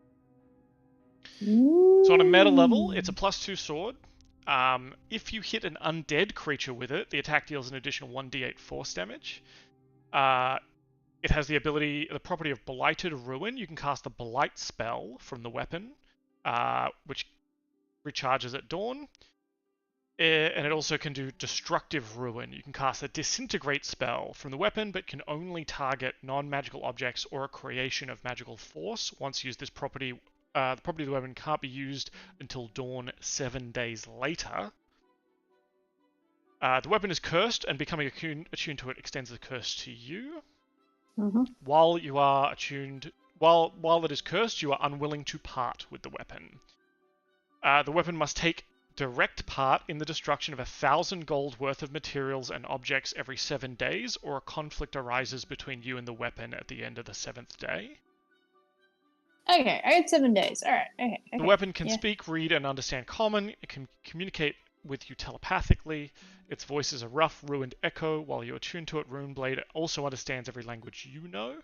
Ooh. So on a meta level, it's a +2 sword. If you hit an undead creature with it, the attack deals an additional 1d8 force damage. It has the property of Blighted Ruin. You can cast the Blight spell from the weapon, which recharges at dawn. And it also can do Destructive Ruin. You can cast a Disintegrate spell from the weapon, but can only target non-magical objects or a creation of magical force. Once used, this property, the property of the weapon can't be used until dawn 7 days later. The weapon is cursed, and becoming attuned to it extends the curse to you. Mm-hmm. While you are attuned, while it is cursed, you are unwilling to part with the weapon. The weapon must take direct part in the destruction of 1,000 gold worth of materials and objects every 7 days, or a conflict arises between you and the weapon at the end of the 7th day. Okay, I had 7 days. All right. Okay. The weapon can speak, read, and understand Common. It can communicate with you telepathically. Its voice is a rough, ruined echo. While you're attuned to it, Runeblade also understands every language you know.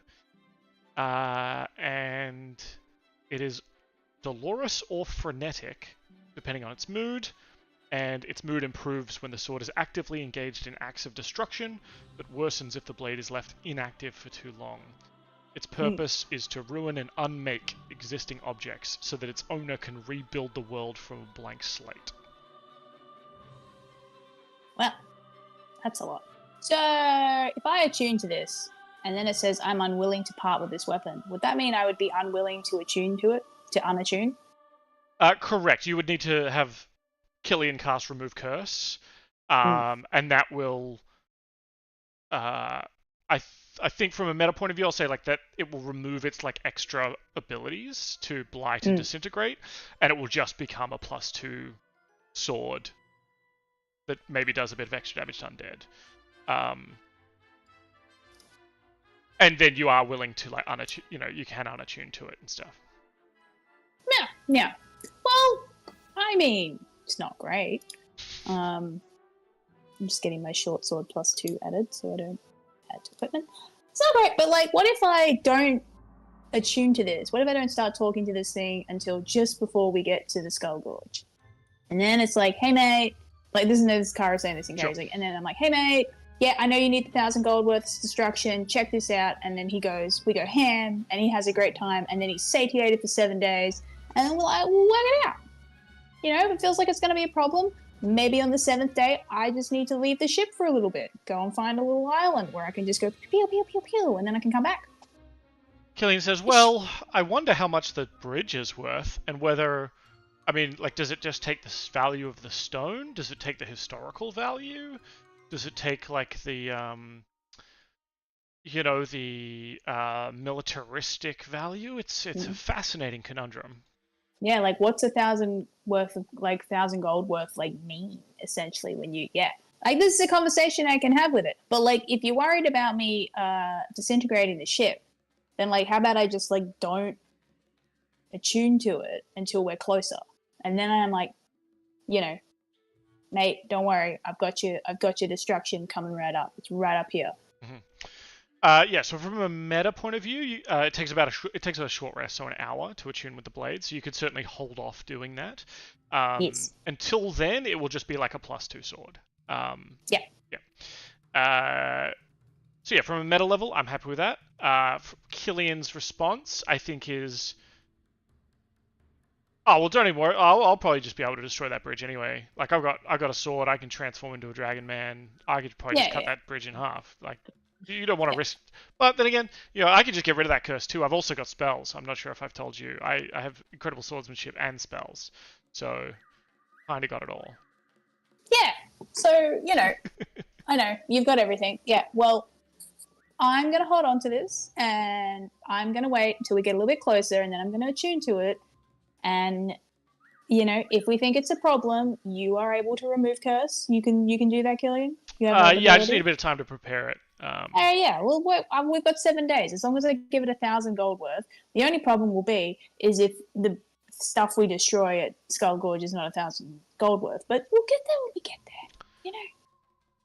And it is dolorous or frenetic, depending on its mood. And its mood improves when the sword is actively engaged in acts of destruction, but worsens if the blade is left inactive for too long. Its purpose is to ruin and unmake existing objects so that its owner can rebuild the world from a blank slate. Well, that's a lot. So, if I attune to this, and then it says I'm unwilling to part with this weapon, would that mean I would be unwilling to attune to it, to unattune? Correct. You would need to have Killian cast Remove Curse, and that will... I think from a meta point of view, I'll say like that it will remove its like extra abilities to Blight and Disintegrate, and it will just become a +2 sword that maybe does a bit of extra damage to undead. And then you are willing to like you can unattune to it and stuff. Yeah. Well, I mean, it's not great. I'm just getting my short sword +2 added, so I don't add to equipment. It's not great, but like, what if I don't attune to this? What if I don't start talking to this thing until just before we get to the Skull Gorge? And then it's like, hey mate, like this is Karu saying this in case, and then I'm like, hey mate, yeah, I know you need the 1,000 gold worth of destruction. Check this out. And then we go ham, and he has a great time, and then he's satiated for 7 days, and then we'll work it out. If it feels like it's going to be a problem, maybe on the 7th day, I just need to leave the ship for a little bit. Go and find a little island where I can just go pew, pew, pew, pew, and then I can come back. Killian says, well, I wonder how much the bridge is worth, and whether... I mean, like, does it just take the value of the stone? Does it take the historical value? Does it take, like, the, militaristic value? It's a fascinating conundrum. Yeah, like, what's 1,000 gold worth, like, mean, essentially, when you, Like, this is a conversation I can have with it. But, like, if you're worried about me disintegrating the ship, then, like, how about I just, like, don't attune to it until we're closer? And then I'm like, mate, don't worry, I've got your destruction coming right up. It's right up here. Mm-hmm. So from a meta point of view, it takes about a short rest, so an hour to attune with the blade. So you could certainly hold off doing that. Yes. Until then, it will just be like a +2 sword. Yeah. So from a meta level, I'm happy with that. Killian's response, I think, is... Oh, well, don't even worry. I'll probably just be able to destroy that bridge anyway. Like, I've got a sword. I can transform into a dragon man. I could probably just cut that bridge in half. Like, you don't want to risk... But then again, I could just get rid of that curse too. I've also got spells. I'm not sure if I've told you. I have incredible swordsmanship and spells. So, kind of got it all. Yeah. So, I know. You've got everything. Yeah, well... I'm going to hold on to this, and I'm going to wait until we get a little bit closer, and then I'm going to attune to it. And, if we think it's a problem, you are able to remove curse. You can do that, Killian? I just need a bit of time to prepare it. Well, we've got 7 days. As long as I give it 1,000 gold worth. The only problem will be is if the stuff we destroy at Skull Gorge is not 1,000 gold worth. But we'll get there when we get there,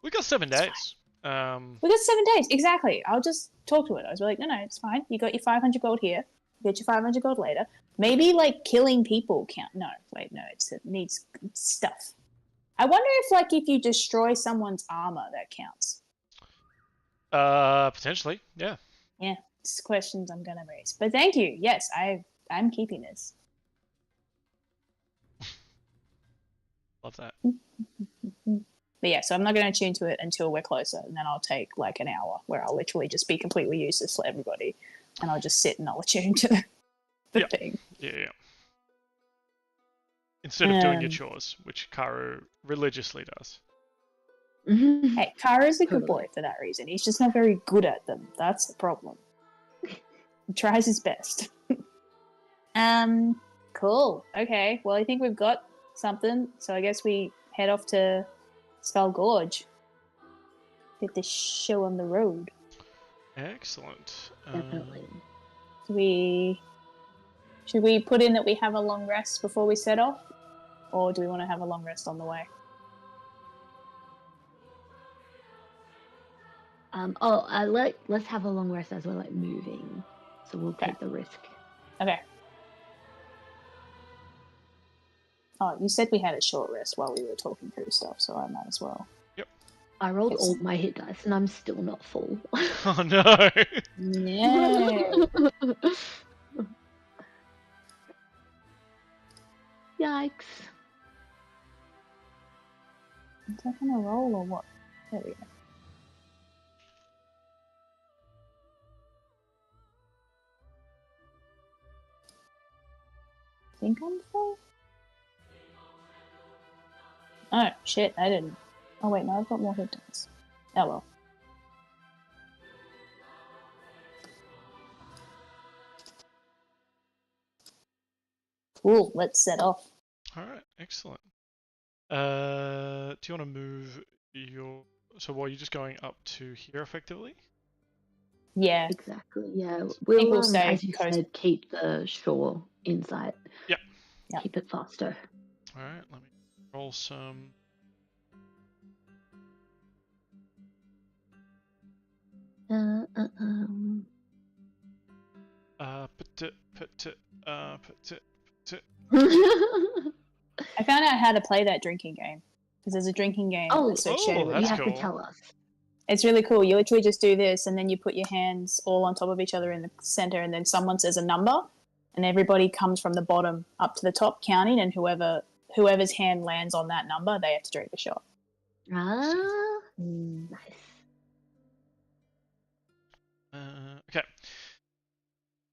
We got 7 days. We got 7 days. Exactly. I'll just talk to it. I was like, no, it's fine. You got your 500 gold here. You get your 500 gold later. Maybe like killing people count. No, wait, no. It needs stuff. I wonder if you destroy someone's armor, that counts. Potentially, yeah. Yeah, it's questions I'm gonna raise. But thank you. Yes, I'm keeping this. Love that. But yeah, so I'm not going to tune to it until we're closer, and then I'll take like an hour where I'll literally just be completely useless for everybody, and I'll just sit and I'll attune to the thing. Yeah. Instead of doing your chores, which Karu religiously does. Hey, Karu's a good boy for that reason. He's just not very good at them. That's the problem. He tries his best. Cool. Okay, well, I think we've got something, so I guess we head off to Skull Gorge. Get this show on the road. Excellent. Definitely. Should we put in that we have a long rest before we set off? Or do we want to have a long rest on the way? Let's have a long rest as we're like moving. So we'll take the risk. Okay. Oh, you said we had a short rest while we were talking through stuff, so I might as well. Yep. I rolled all my hit dice and I'm still not full. Oh no! No. Yikes. Is that gonna roll or what? There we go. Think I'm full? Oh, shit, I didn't. Oh, wait, no, I've got more hit dice. Oh, well. Cool, let's set off. Alright, excellent. Do you want to move your... So what, are you just going up to here, effectively? Yeah. Exactly, yeah. We'll stay as you said, keep the shore in sight. Yep. Keep it faster. Alright, let me roll some... I found out how to play that drinking game. Because there's a drinking game associated with it. You have cool. to tell us. It's really cool. You literally just do this, and then you put your hands all on top of each other in the center, and then someone says a number, and everybody comes from the bottom up to the top counting, and whoever's hand lands on that number, they have to drink a shot. Nice. Okay.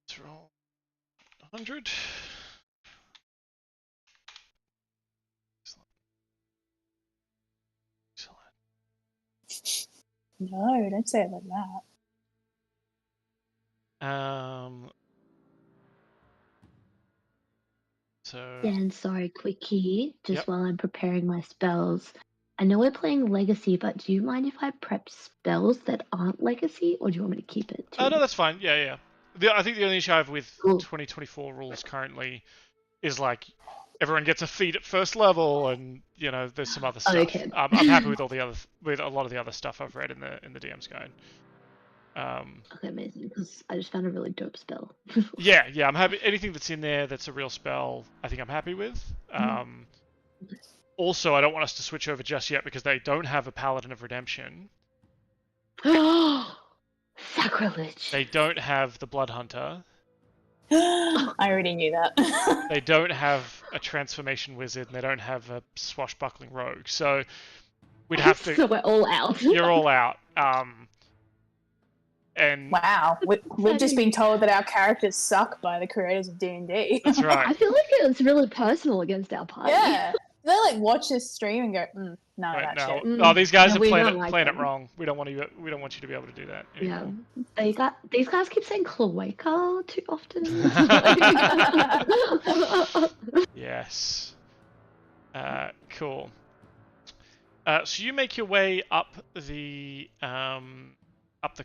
Let's roll 100. Excellent. No, don't say it like that. So... Dan, sorry, quickie. Just while I'm preparing my spells. I know we're playing Legacy, but do you mind if I prep spells that aren't Legacy, or do you want me to keep it too? Oh, no, that's fine. Yeah. I think the only issue I have with 2024 rules currently is like everyone gets a feat at first level, and there's some other stuff. Okay. I'm happy with with a lot of the other stuff I've read in the DM's guide. Okay, amazing. Because I just found a really dope spell. yeah, I'm happy. Anything that's in there that's a real spell, I think I'm happy with. Also, I don't want us to switch over just yet because they don't have a Paladin of Redemption. Sacrilege! They don't have the Blood Hunter. I already knew that. They don't have a Transformation Wizard, and they don't have a Swashbuckling Rogue. So we'd have to... So we're all out. You're all out. And wow, we've just been told that our characters suck by the creators of D&D. That's right. I feel like it's really personal against our party. Yeah. They watch this stream and go, no, Wait, that no. shit. Oh, these guys are playing like it wrong. We don't want you to be able to do that anymore. Yeah. These guys keep saying cloaca too often. Yes. Cool. So you make your way up the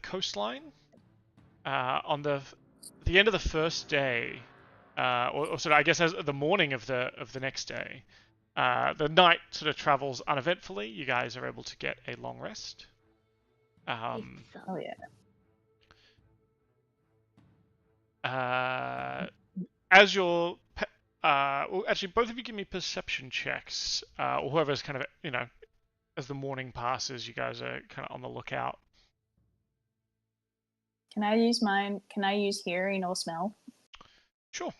coastline. On the end of the first day, or sort of I guess as the morning of the next day. The night sort of travels uneventfully. You guys are able to get a long rest. Oh yeah. As your well, actually, both of you give me perception checks, or whoever's kind of, as the morning passes, you guys are kind of on the lookout. Can I use mine? Can I use hearing or smell? Sure.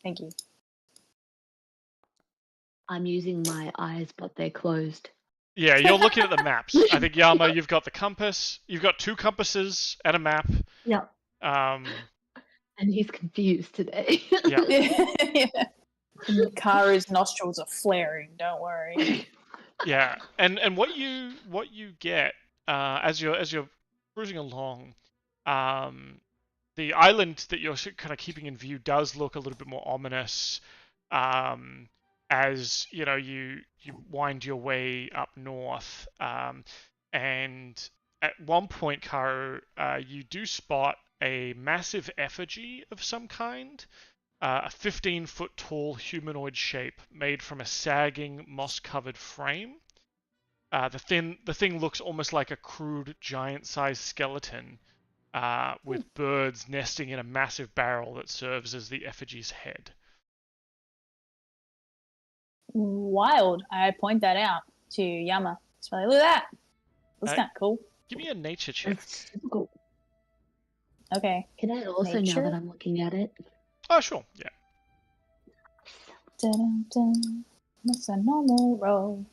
Thank you. I'm using my eyes, but they're closed. Yeah, you're looking at the maps. I think, Yama, you've got the compass. You've got 2 compasses and a map. Yeah. And he's confused today. Yeah. Yeah. Karu's nostrils are flaring. Don't worry. Yeah, and what you get as you're cruising along, the island that you're kind of keeping in view does look a little bit more ominous. As you wind your way up north, and at one point, Karu, you do spot a massive effigy of some kind, a 15-foot tall humanoid shape made from a sagging, moss-covered frame. The thing looks almost like a crude, giant-sized skeleton, with birds nesting in a massive barrel that serves as the effigy's head. Wild. I point that out to Yama. So look at that. That's kind of cool. Give me a nature check. That's super cool. Okay. Can I also, now that I'm looking at it? Oh, sure. Yeah. Dun, dun. That's a normal roll.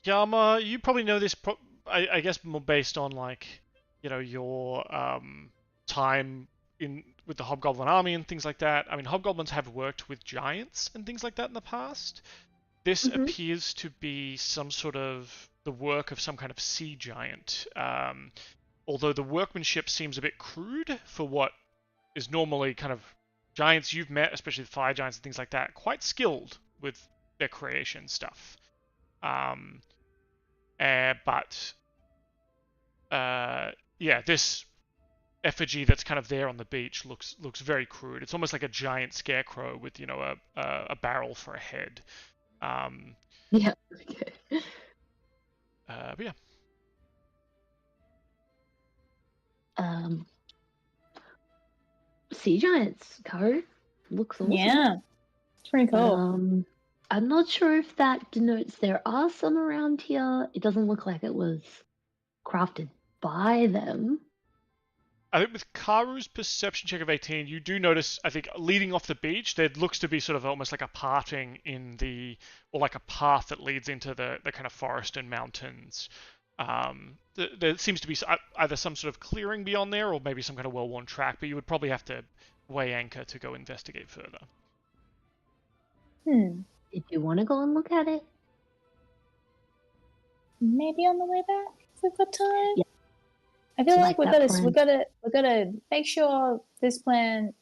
Yama, you probably know this. I guess more based on your time with the hobgoblin army and things like that. I mean, hobgoblins have worked with giants and things like that in the past. This appears to be some sort of the work of some kind of sea giant. Although the workmanship seems a bit crude for what is normally kind of giants you've met, especially the fire giants and things like that, quite skilled with their creation stuff. This effigy that's kind of there on the beach looks very crude. It's almost like a giant scarecrow with a barrel for a head. Yeah. Okay. But yeah. Sea giants, Karu. Looks awesome. Yeah. It's pretty cool. I'm not sure if that denotes there are some around here. It doesn't look like it was crafted by them. I think with Karu's perception check of 18, you do notice, I think, leading off the beach, there looks to be sort of almost like a parting or like a path that leads into the kind of forest and mountains. There seems to be either some sort of clearing beyond there or maybe some kind of well-worn track, but you would probably have to weigh anchor to go investigate further. Did you want to go and look at it? Maybe on the way back if we've got time. Yeah. I feel like we gotta make sure this plan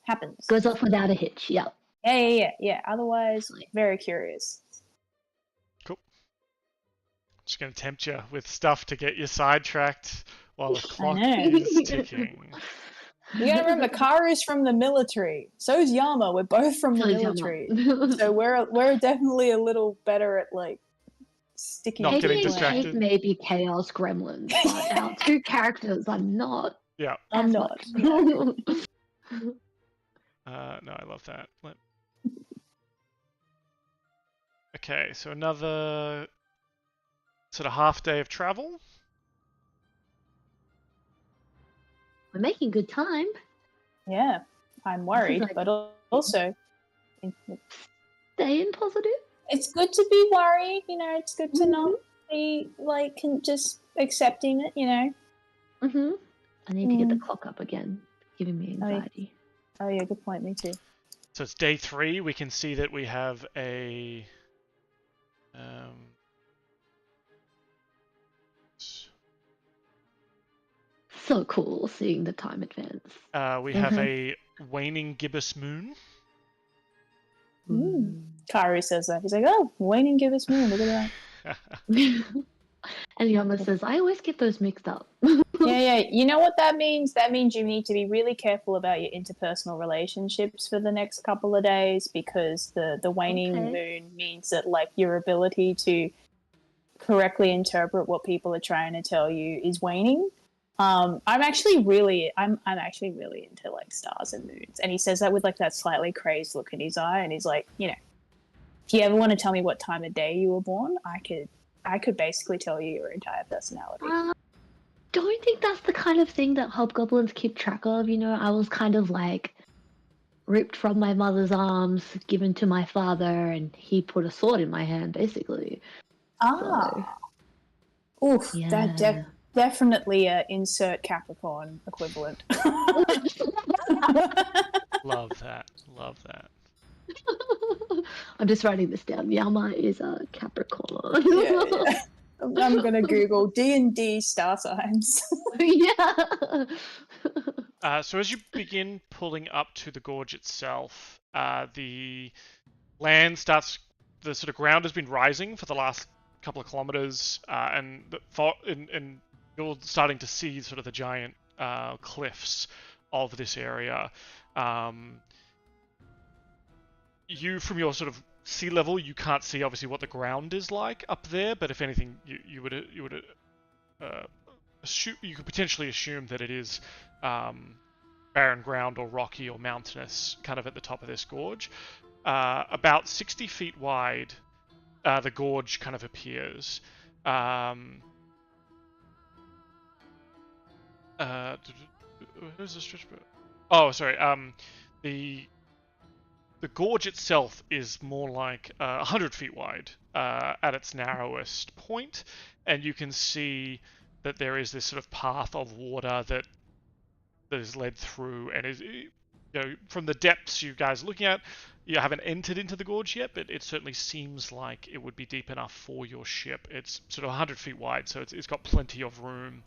happens. Goes off without a hitch. Yeah. Yeah. Otherwise, very curious. Cool. Just gonna tempt you with stuff to get you sidetracked while the clock is ticking. You gotta remember, Karu's from the military. So's Yama. We're both from the military, so we're definitely a little better at sticking. Not getting distracted. Maybe chaos gremlins, but our 2 characters are not. Yeah. I'm not. No, I love that. Okay, so another sort of half day of travel. We're making good time. Yeah, I'm worried, but also staying positive. It's good to be worried, it's good to not be just accepting it, I need to get the clock up again. It's giving me anxiety. Oh yeah, good point, me too. So it's day 3. We can see that we have a so cool seeing the time advance. We have a waning gibbous moon. Karu says that. He's like, oh, waning gibbous moon, look at that. And Yama says, I always get those mixed up. Yeah. You know what that means? That means you need to be really careful about your interpersonal relationships for the next couple of days, because the waning moon means that like your ability to correctly interpret what people are trying to tell you is waning. I'm actually really into like stars and moons, and he says that with like that slightly crazed look in his eye, and he's like, you know, if you ever want to tell me what time of day you were born, I could basically tell you your entire personality. Don't think that's the kind of thing that hobgoblins keep track of. You know, I was kind of like ripped from my mother's arms, given to my father, and he put a sword in my hand, basically. Oof, yeah. That definitely a insert Capricorn equivalent. Love that. I'm just writing this down. Yama is a Capricorn. Yeah. I'm gonna Google D&D star signs. Yeah. So as you begin pulling up to the gorge itself, the land starts. The sort of ground has been rising for the last couple of kilometers, and you're starting to see sort of the giant cliffs of this area. You, from your sort of sea level, you can't see obviously what the ground is like up there, but if anything, you would assume, you could potentially assume that it is barren ground or rocky or mountainous, kind of at the top of this gorge. About 60 feet wide, the gorge kind of appears. Where's the stretch? Oh, sorry. The gorge itself is more like 100 feet wide at its narrowest point, and you can see that there is this sort of path of water that is led through, and is, you know, from the depths you guys are looking at, you haven't entered into the gorge yet, but it certainly seems like it would be deep enough for your ship. It's sort of 100 feet wide, so it's got plenty of room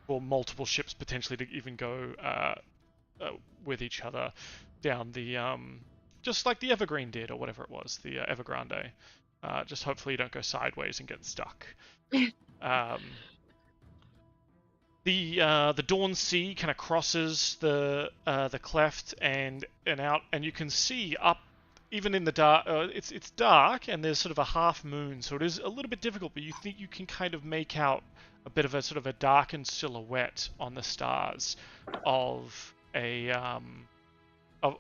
for multiple ships potentially to even go with each other down the just like the Evergreen did, or whatever it was, the Evergrande. Just hopefully you don't go sideways and get stuck. The Dawn Sea kind of crosses the cleft and out, and you can see up, even in the dark. It's dark, and there's sort of a half moon, so it is a little bit difficult. But you think you can kind of make out a bit of a sort of a darkened silhouette on the stars of a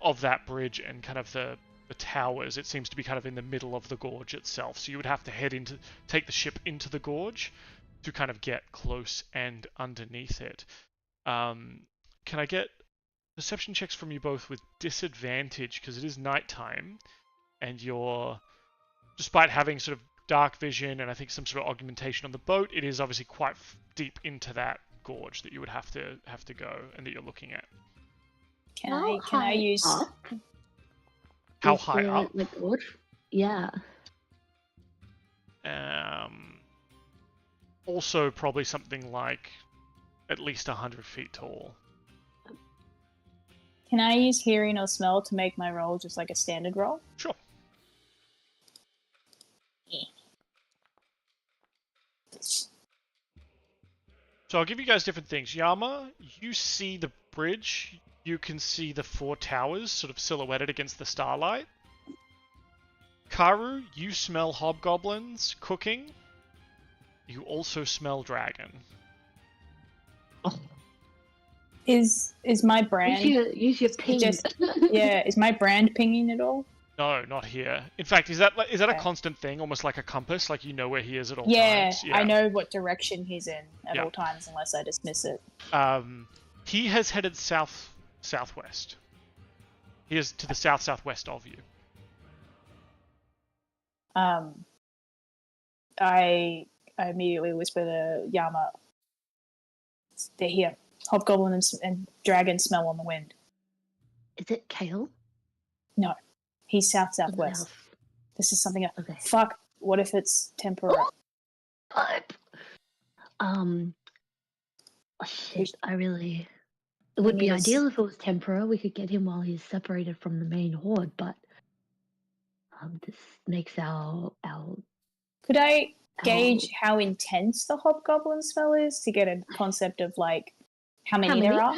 of that bridge and kind of the towers. It seems to be kind of in the middle of the gorge itself, so you would have to take the ship into the gorge to kind of get close and underneath it. Can I get perception checks from you both with disadvantage, because it is nighttime, and you're, despite having sort of dark vision and I think some sort of augmentation on the boat, it is obviously quite deep into that gorge that you would have to go and that you're looking at. Can I use up? How high up? The gorge? Yeah. Also probably something like at least 100 feet tall. Can I use hearing or smell to make my roll just like a standard roll? Sure. Yeah. So I'll give you guys different things. Yama, you see the bridge. You can see the 4 towers sort of silhouetted against the starlight. Karu, you smell hobgoblins cooking. You also smell dragon. Oh. Is my brand... Use your ping. Yeah, is my brand pinging at all? No, not here. In fact, is that a constant thing, almost like a compass, like you know where he is at all times? Yeah, I know what direction he's in at all times unless I dismiss it. He has headed southwest. He is to the southwest of you. I immediately whisper to Yama, "They're here. Hobgoblin and dragon smell on the wind." Is it Kale? No, he's southwest. This is something. Okay. Fuck. What if it's Tempura? Oh shit! It would be ideal if it was Tempura. We could get him while he's separated from the main horde, but this makes our Could I gauge how intense the hobgoblin spell is to get a concept of like how many there are?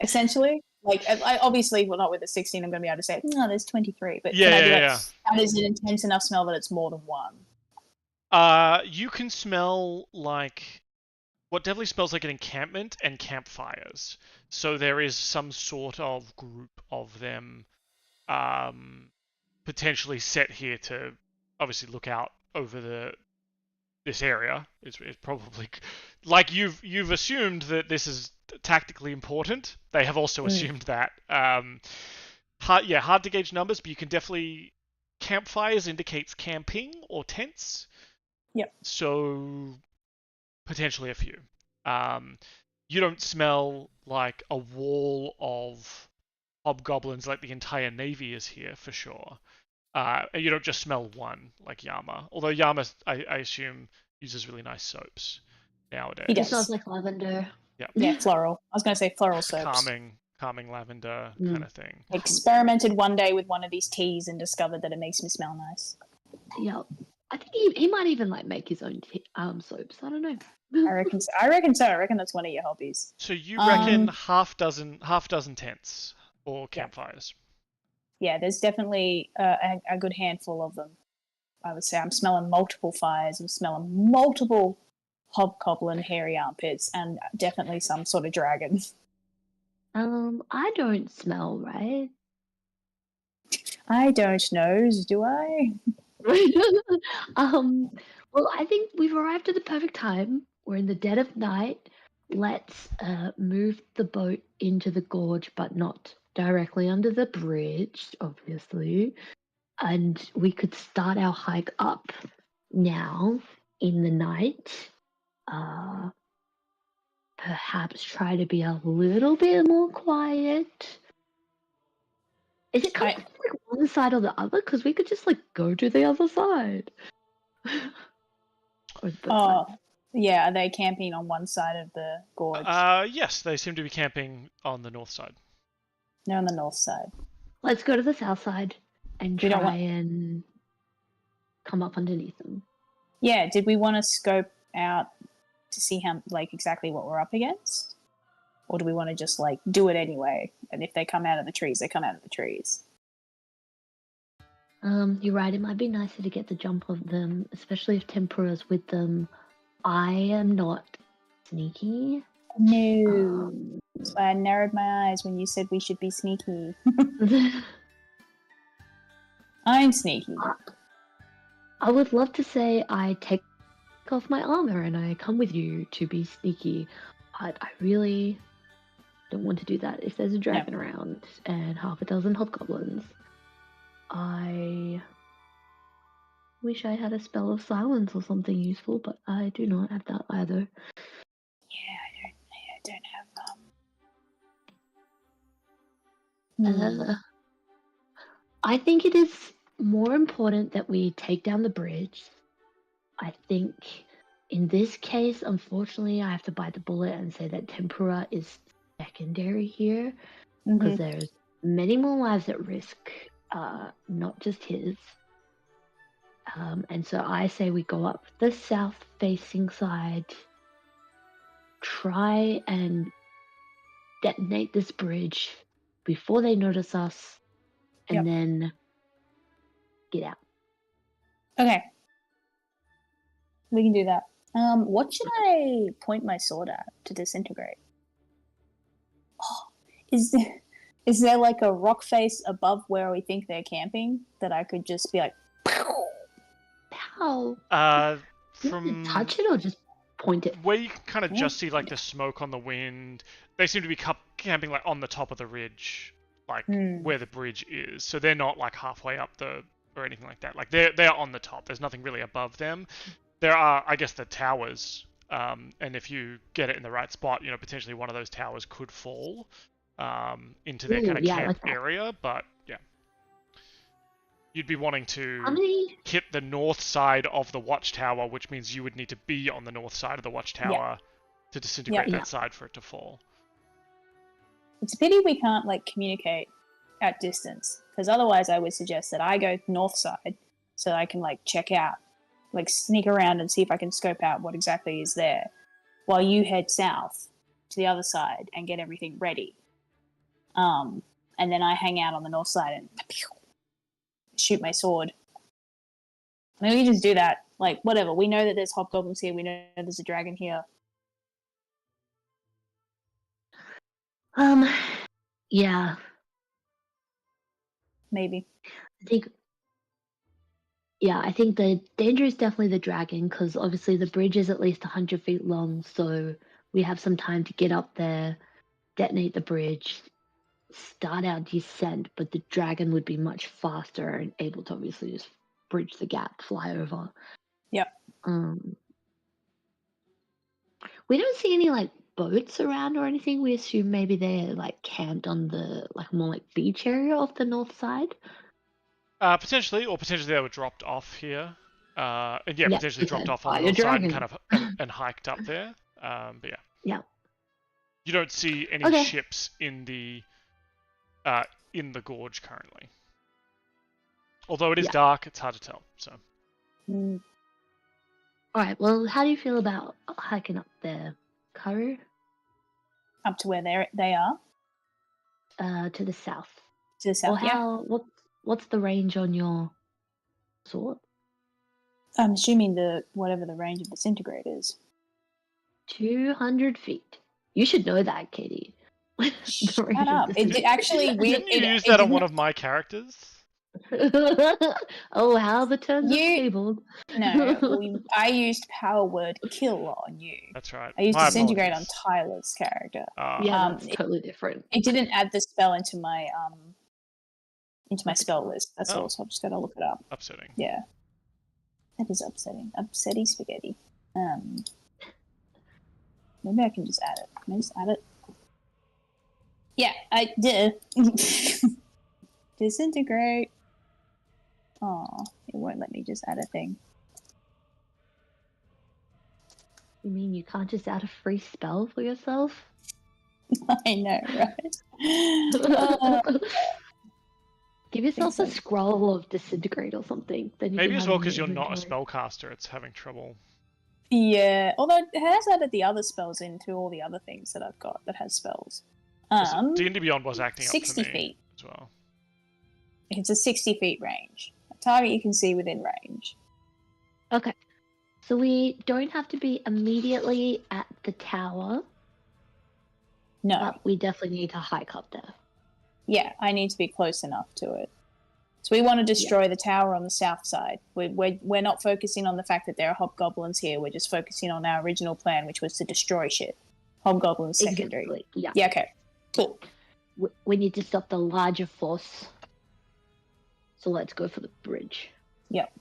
Essentially, like obviously, well, not with the 16. I'm going to be able to say no. There's 23, but can I be like, that is an intense enough smell that it's more than one? You can smell like what definitely smells like an encampment and campfires. So there is some sort of group of them, potentially set here to obviously look out over this area. It's probably like you've assumed that this is tactically important. They have also assumed that. Hard to gauge numbers, but you can definitely campfires indicates camping or tents. Yep. So potentially a few. You don't smell like a wall of hobgoblins like the entire navy is here for sure. And you don't just smell one like Yama. Although Yama, I assume, uses really nice soaps nowadays. He smells like lavender. Yeah, floral. I was going to say floral soaps. Calming lavender kind of thing. Experimented one day with one of these teas and discovered that it makes me smell nice. Yeah. I think he might even like make his own soaps. I don't know. I reckon so. I reckon that's one of your hobbies. So you reckon half dozen tents or campfires? Yeah, there's definitely a good handful of them. I would say I'm smelling multiple fires. I'm smelling multiple hobgoblin hairy armpits, and definitely some sort of dragon. I don't smell, right? I don't know, do I? Well, I think we've arrived at the perfect time. We're in the dead of night. Let's move the boat into the gorge, but not directly under the bridge, obviously. And we could start our hike up now in the night. Perhaps try to be a little bit more quiet. Is it kind of like one side or the other? Because we could just like go to the other side. Yeah. Are they camping on one side of the gorge? Yes, they seem to be camping on the north side. They're on the north side. Let's go to the south side and try and come up underneath them. Yeah. Did we want to scope out to see how exactly what we're up against? Or do we want to just do it anyway? And if they come out of the trees, they come out of the trees. You're right. It might be nicer to get the jump of them, especially if Tempura's with them. I am not sneaky. No. That's why I narrowed my eyes when you said we should be sneaky. I'm sneaky. I would love to say I take off my armor and I come with you to be sneaky. But I really don't want to do that if there's a dragon around and half a dozen hobgoblins. I wish I had a spell of silence or something useful, but I do not have that either. Yeah, I don't have I think it is more important that we take down the bridge. I think in this case, unfortunately, I have to bite the bullet and say that Tempura is secondary here because there's many more lives at risk, not just his. And so I say we go up the south-facing side, try and detonate this bridge before they notice us, and then get out. Okay. We can do that. What should I point my sword at to disintegrate? Oh, is there like a rock face above where we think they're camping that I could just be like, pow? From touch it or just point it? Where you can kind of just see the smoke on the wind. They seem to be camping on the top of the ridge, where the bridge is. So they're not halfway up or anything like that. They're on the top. There's nothing really above them. There are, I guess, the towers, and if you get it in the right spot, potentially one of those towers could fall into their kind of camp area. But yeah, you'd be wanting to hit the north side of the watchtower, which means you would need to be on the north side of the watchtower to disintegrate that side for it to fall. It's a pity we can't communicate at distance, because otherwise I would suggest that I go north side so I can check out like sneak around and see if I can scope out what exactly is there, while you head south to the other side and get everything ready. And then I hang out on the north side and shoot my sword. Maybe we just do that. Like, whatever. We know that there's hobgoblins here. We know there's a dragon here. Yeah. Maybe. I think the danger is definitely the dragon, because obviously the bridge is at least 100 feet long, so we have some time to get up there, detonate the bridge, start our descent, but the dragon would be much faster and able to obviously just bridge the gap, fly over. Yep. We don't see any like boats around or anything. We assume maybe they're like camped on the like more like beach area of the north side. Potentially they were dropped off here. And potentially dropped off on the north side and kind of and hiked up there. But yeah. Yeah. You don't see any ships in the gorge currently. Although it is dark, it's hard to tell. So. All right. Well, how do you feel about hiking up there, Karu? Up to where they are. To the south. To the south. What's the range on your sword? I'm assuming whatever the range of disintegrate is. 200 feet. You should know that, Katie. Shut up. It actually Didn't you use that on one of my characters? Oh, how the turns are tabled. No, I used power word kill on you. That's right. I used disintegrate on Tyler's character. That's totally different. It didn't add the spell into my spell list. That's all. So I just gotta look it up. Upsetting. Yeah, that is upsetting. Upsetty spaghetti. Maybe I can just add it. Can I just add it? Yeah, I did. Disintegrate. Oh, it won't let me just add a thing. You mean you can't just add a free spell for yourself? I know, right? Give yourself a scroll of disintegrate or something. Then maybe as well because you're not a spellcaster, it's having trouble. Yeah, although it has added the other spells into all the other things that I've got that has spells. D&D Beyond was acting up 60 for me feet as well. It's a 60 feet range. A target you can see within range. Okay. So we don't have to be immediately at the tower. No. But we definitely need to hike up there. Yeah, I need to be close enough to it. So we want to destroy the tower on the south side. We're not focusing on the fact that there are hobgoblins here. We're just focusing on our original plan, which was to destroy shit. Hobgoblins secondary. Exactly. Yeah. Yeah, okay. Cool. We need to stop the larger force. So let's go for the bridge. Yep.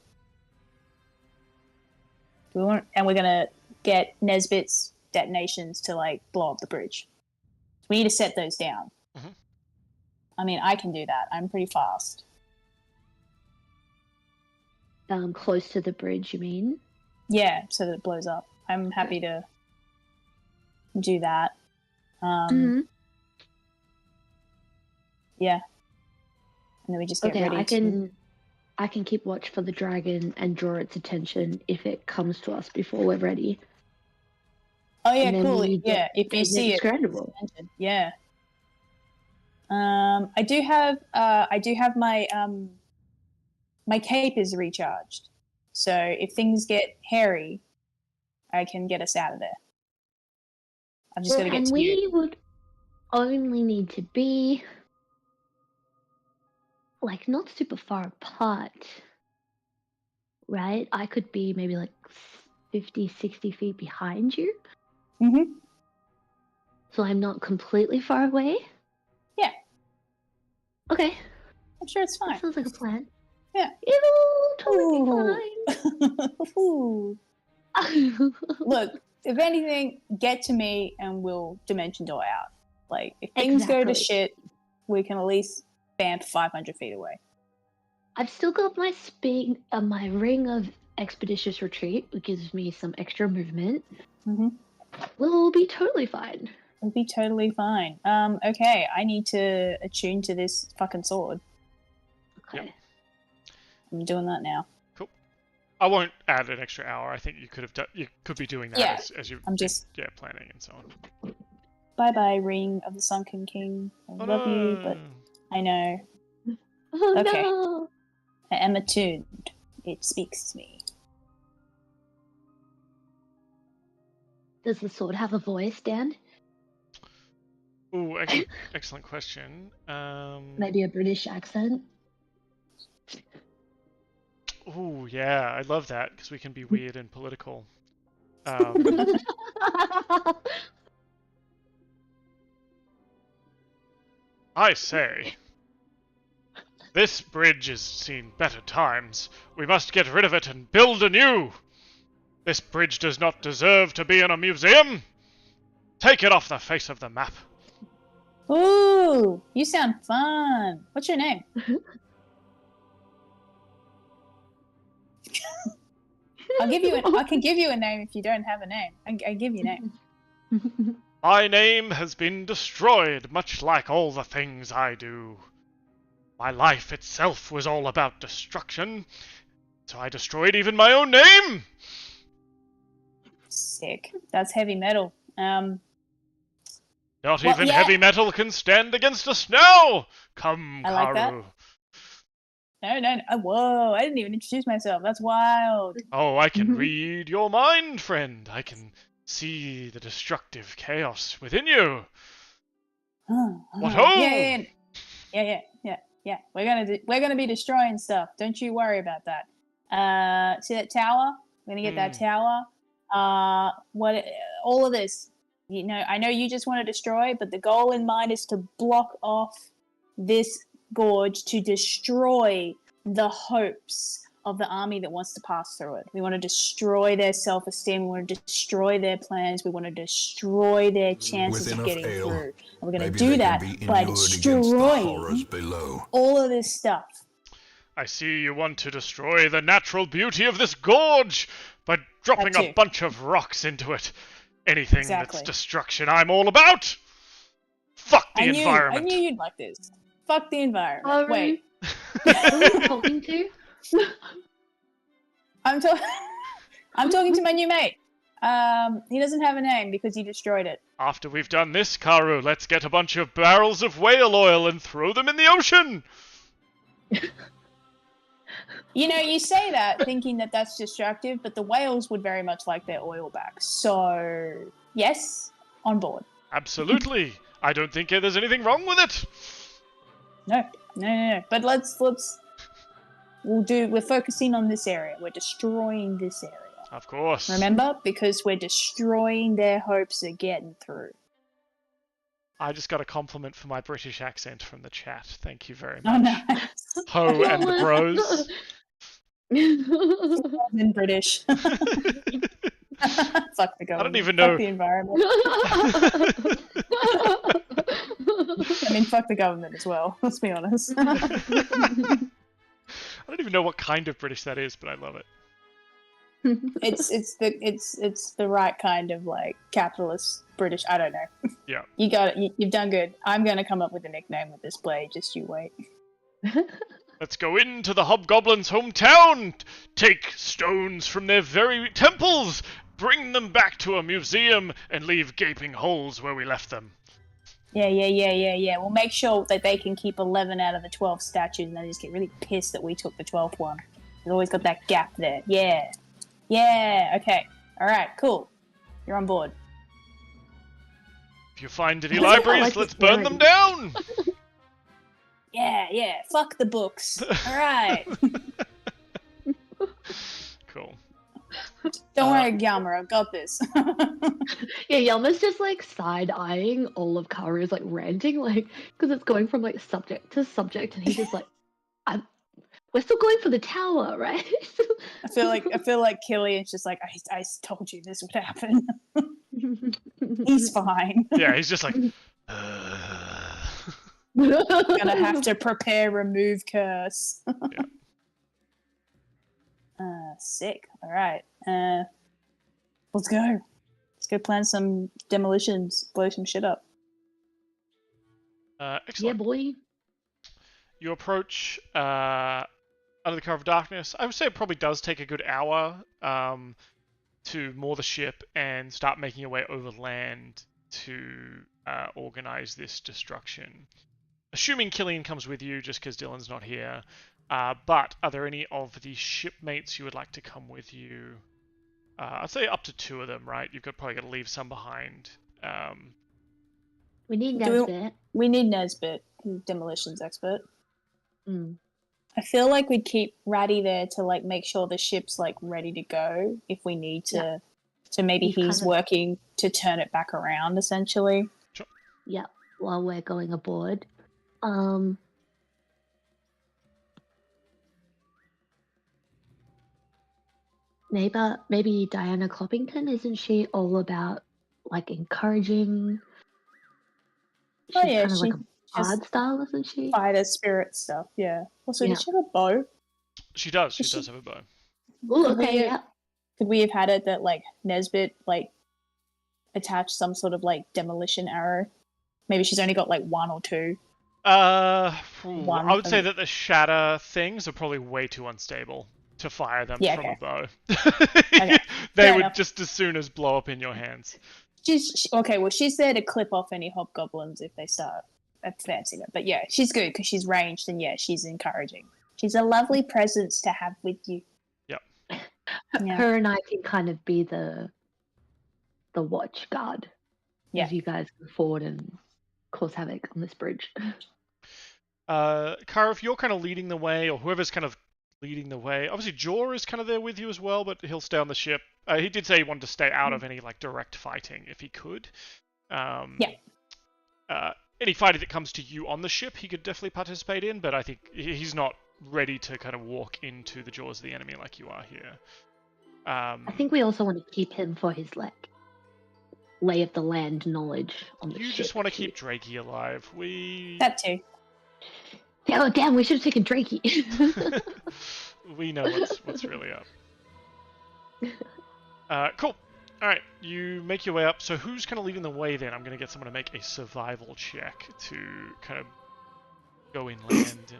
And we're going to get Nesbit's detonations to, like, blow up the bridge. We need to set those down. Mm-hmm. I mean, I can do that. I'm pretty fast. Close to the bridge, you mean? Yeah, so that it blows up. I'm happy to do that. Yeah. And then we just get ready I can keep watch for the dragon and draw its attention if it comes to us before we're ready. Oh yeah, cool. Yeah, if you see it. Yeah. I do have my my cape is recharged. So if things get hairy, I can get us out of there. I've just got to get to you. And we would only need to be like not super far apart, right? I could be maybe like 50, 60 feet behind you. Mm-hmm. So I'm not completely far away? Yeah. Okay. I'm sure it's fine. That sounds like a plan. Yeah. It'll totally be fine. Look, if anything, get to me and we'll dimension door out. Like, if things go to shit, we can at least bamf 500 feet away. I've still got my my ring of expeditious retreat, which gives me some extra movement. Mm-hmm. We'll be totally fine. We'll be totally fine. Okay, I need to attune to this fucking sword. Okay. Yep. I'm doing that now. Cool. I won't add an extra hour. I think you could have you could be doing that as you planning and so on. Bye bye, Ring of the Sunken King. I love you, but I know. Oh okay. no! I am attuned. It speaks to me. Does the sword have a voice, Dan? Ooh, excellent question. Maybe a British accent? Ooh, yeah, I love that, because we can be weird and political. I say, this bridge has seen better times. We must get rid of it and build anew. This bridge does not deserve to be in a museum. Take it off the face of the map. Ooh, you sound fun. What's your name? I can give you a name if you don't have a name. I give you a name. My name has been destroyed, much like all the things I do. My life itself was all about destruction, so I destroyed even my own name. Sick. That's heavy metal. Not even heavy metal can stand against us now. Come, I like Karu. That. No. Whoa, I didn't even introduce myself. That's wild. Oh, I can read your mind, friend. I can see the destructive chaos within you. What ho? Yeah. We're gonna be destroying stuff. Don't you worry about that. See that tower? We're gonna get that tower. All of this. You know, I know you just want to destroy, but the goal in mind is to block off this gorge to destroy the hopes of the army that wants to pass through it. We want to destroy their self-esteem. We want to destroy their plans. We want to destroy their chances of getting through. And we're going to do that by destroying all of this stuff. I see you want to destroy the natural beauty of this gorge by dropping a bunch of rocks into it. Anything that's destruction, I'm all about. Fuck the environment. I knew you'd like this. Fuck the environment. Wait. Who are you talking to? I'm talking to my new mate. He doesn't have a name because you destroyed it. After we've done this, Karu, let's get a bunch of barrels of whale oil and throw them in the ocean. You know, you say that thinking that that's destructive, but the whales would very much like their oil back. So, yes, on board. Absolutely. I don't think there's anything wrong with it. No. But we're focusing on this area. We're destroying this area. Of course. Remember? Because we're destroying their hopes of getting through. I just got a compliment for my British accent from the chat. Thank you very much. Oh, nice. Ho and the bros. In British. Fuck the government. I don't even know. Fuck the environment. I mean, fuck the government as well. Let's be honest. I don't even know what kind of British that is, but I love it. It's the right kind of like capitalist British. I don't know. Yeah. You got it. You've done good. I'm gonna come up with a nickname with this play. Just you wait. Let's go into the hobgoblin's hometown. Take stones from their very temples, bring them back to a museum, and leave gaping holes where we left them. Yeah. We'll make sure that they can keep 11 out of the 12 statues, and they just get really pissed that we took the 12th one. We've always got that gap there. Yeah. Okay. All right. Cool. You're on board. If you find any libraries, let's burn them down. Yeah. Fuck the books. All right. Cool. Don't worry, Yama. I've got this. Yeah, Yama's just like side-eyeing all of Karu's like ranting, like because it's going from like subject to subject, and he's just like, we're still going for the tower, right? I feel like Killian's just like, I told you this would happen. He's fine. Yeah, he's just like, Gonna have to prepare remove curse. Yeah. Sick. All right. Let's go. Let's go plan some demolitions, blow some shit up. Excellent. Yeah, boy. You approach a under the cover of darkness. I would say it probably does take a good hour to moor the ship and start making your way over land to organize this destruction. Assuming Killian comes with you, just because Dylan's not here. But are there any of the shipmates you would like to come with you? I'd say up to 2 of them, right? You've probably got to leave some behind. We need Nesbit. We need Nesbit, demolitions expert. Mm. I feel like we'd keep Ratty there to like make sure the ship's like ready to go if we need to. Yeah. So maybe he's working to turn it back around, essentially. Sure. Yeah, while we're going aboard. Maybe Diana Cloppington, isn't she all about like encouraging? She's kind of like a bard style, isn't she? Fighter spirit stuff, yeah. Also, does she have a bow? She does. She does have a bow. Ooh, okay, yeah. Could we have had it that like Nesbit like attached some sort of like demolition arrow? Maybe she's only got like 1 or 2. I would say that the shatter things are probably way too unstable to fire them from a bow. They would just as soon as blow up in your hands. She's there to clip off any hobgoblins if they start advancing it. But yeah, she's good because she's ranged and she's encouraging. She's a lovely presence to have with you. Yep. Her and I can kind of be the watch guard. Yeah. As you guys go forward and cause havoc on this bridge. Karu, if you're kind of leading the way, or whoever's kind of leading the way, obviously Jor is kind of there with you as well, but he'll stay on the ship. He did say he wanted to stay out of any like direct fighting if he could. Any fighting that comes to you on the ship, he could definitely participate in, but I think he's not ready to kind of walk into the jaws of the enemy like you are here. I think we also want to keep him for his like lay of the land knowledge on the ship. You just want to keep Drakey alive. That too. Oh damn! We should have taken Drakey. We know what's really up. Cool. All right, you make your way up. So who's kind of leading the way then? I'm going to get someone to make a survival check to kind of go inland.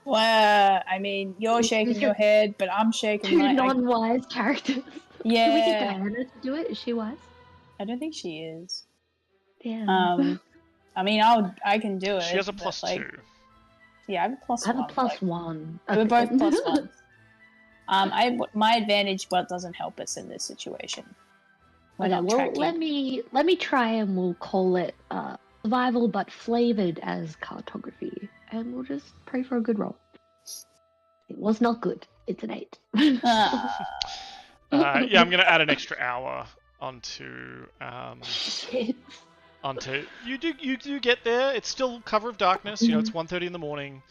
Well, I mean, you're shaking your head, but I'm shaking my head. 2 non-wise characters. Yeah. Can we get Diana to do it? Is she wise? I don't think she is. Damn. I mean, I can do it. She has a +2. Yeah, I have a +1. I have a +1. Okay. We're both +1. My advantage, but doesn't help us in this situation. Okay, well, let me try and we'll call it survival, but flavored as cartography, and we'll just pray for a good roll. It was not good. It's an 8. Yeah, I'm gonna add an extra hour onto you do get there. It's still cover of darkness. You know, it's 1:30 in the morning.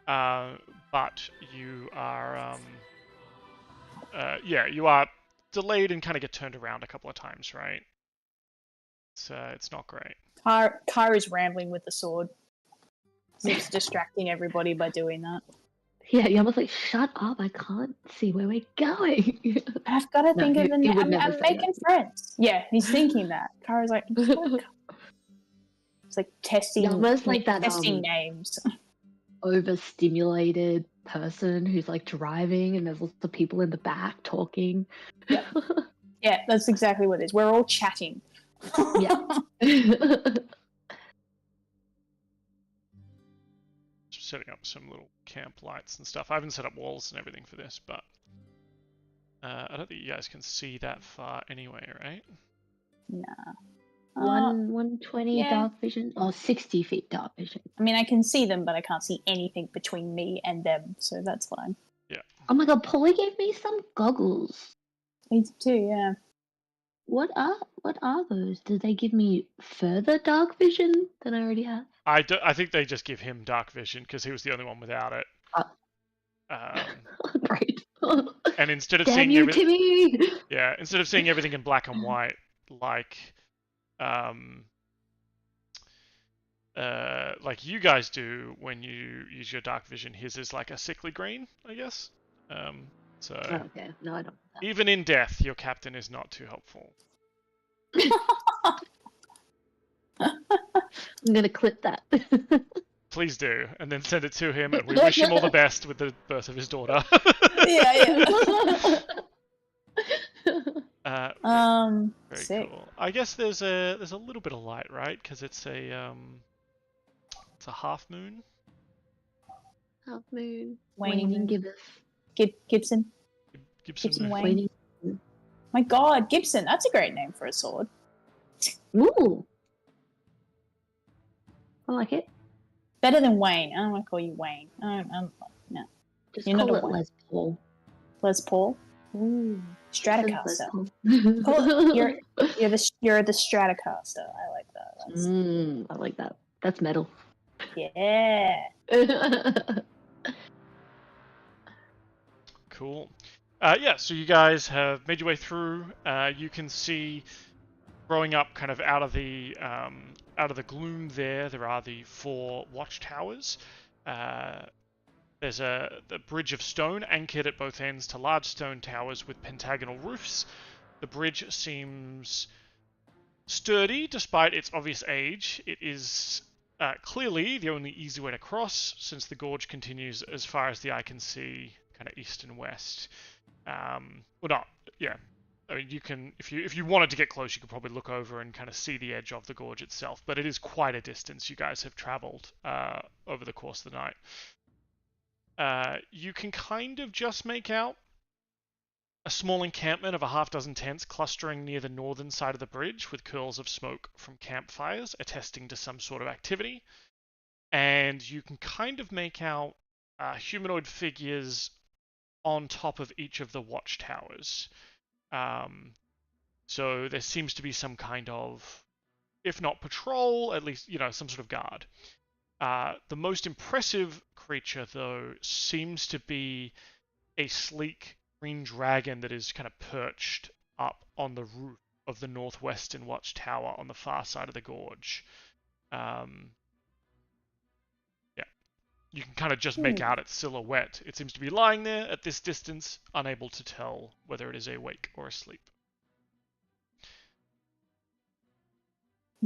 But you are you are delayed and kind of get turned around a couple of times, right? So it's not great. Car is rambling with the sword. So it's distracting everybody by doing that. Yeah, you're almost like, shut up, I can't see where we're going. I've got to think of an I'm making friends. Yeah, he's thinking that. Kara's like, it's like testing, almost like that, testing names. Overstimulated person who's like driving and there's lots of people in the back talking. Yeah, yeah, that's exactly what it is. We're all chatting. Yeah. Setting up some little camp lights and stuff. I haven't set up walls and everything for this, but I don't think you guys can see that far anyway, right? Nah. 120 dark vision or 60 feet dark vision. I mean, I can see them, but I can't see anything between me and them, so that's fine. Yeah. Oh my god, Polly gave me some goggles. Me too, yeah. What are those? Do they give me further dark vision than I already have? I think they just give him dark vision because he was the only one without it. Great. And instead of Damn seeing you, Timmy! Yeah, instead of seeing everything in black and white, like you guys do when you use your dark vision, his is like a sickly green, I guess. So okay, no, I don't. Even in death, your captain is not too helpful. I'm gonna clip that. please do, and then send it to him, and we wish him all the best with the birth of his daughter. Yeah. Very sick. cool. I guess there's a little bit of light, right? Because it's a half moon. Half moon. Waning Gibbous. Gibson. Gibson Wayne. My God, Gibson. That's a great name for a sword. Ooh. I like it. Better than Wayne. I don't want to call you Wayne. No. Just You're call not it Les Paul. Les Paul. Ooh, Stratocaster. You're the Stratocaster. I like that. I like that. That's metal. Yeah. Cool. So you guys have made your way through. You can see, growing up kind of out of the gloom there are the 4 watchtowers. There's the bridge of stone anchored at both ends to large stone towers with pentagonal roofs. The bridge seems sturdy despite its obvious age. It is clearly the only easy way to cross, since the gorge continues as far as the eye can see, kind of east and west. I mean, you can, if you wanted to get close, you could probably look over and kind of see the edge of the gorge itself. But it is quite a distance you guys have travelled over the course of the night. You can kind of just make out a small encampment of a half dozen tents clustering near the northern side of the bridge, with curls of smoke from campfires attesting to some sort of activity. And you can kind of make out humanoid figures on top of each of the watchtowers. So there seems to be some kind of, if not patrol, at least, some sort of guard. The most impressive creature, though, seems to be a sleek green dragon that is kind of perched up on the roof of the northwestern watchtower on the far side of the gorge. You can kind of just make out its silhouette. It seems to be lying there at this distance, unable to tell whether it is awake or asleep.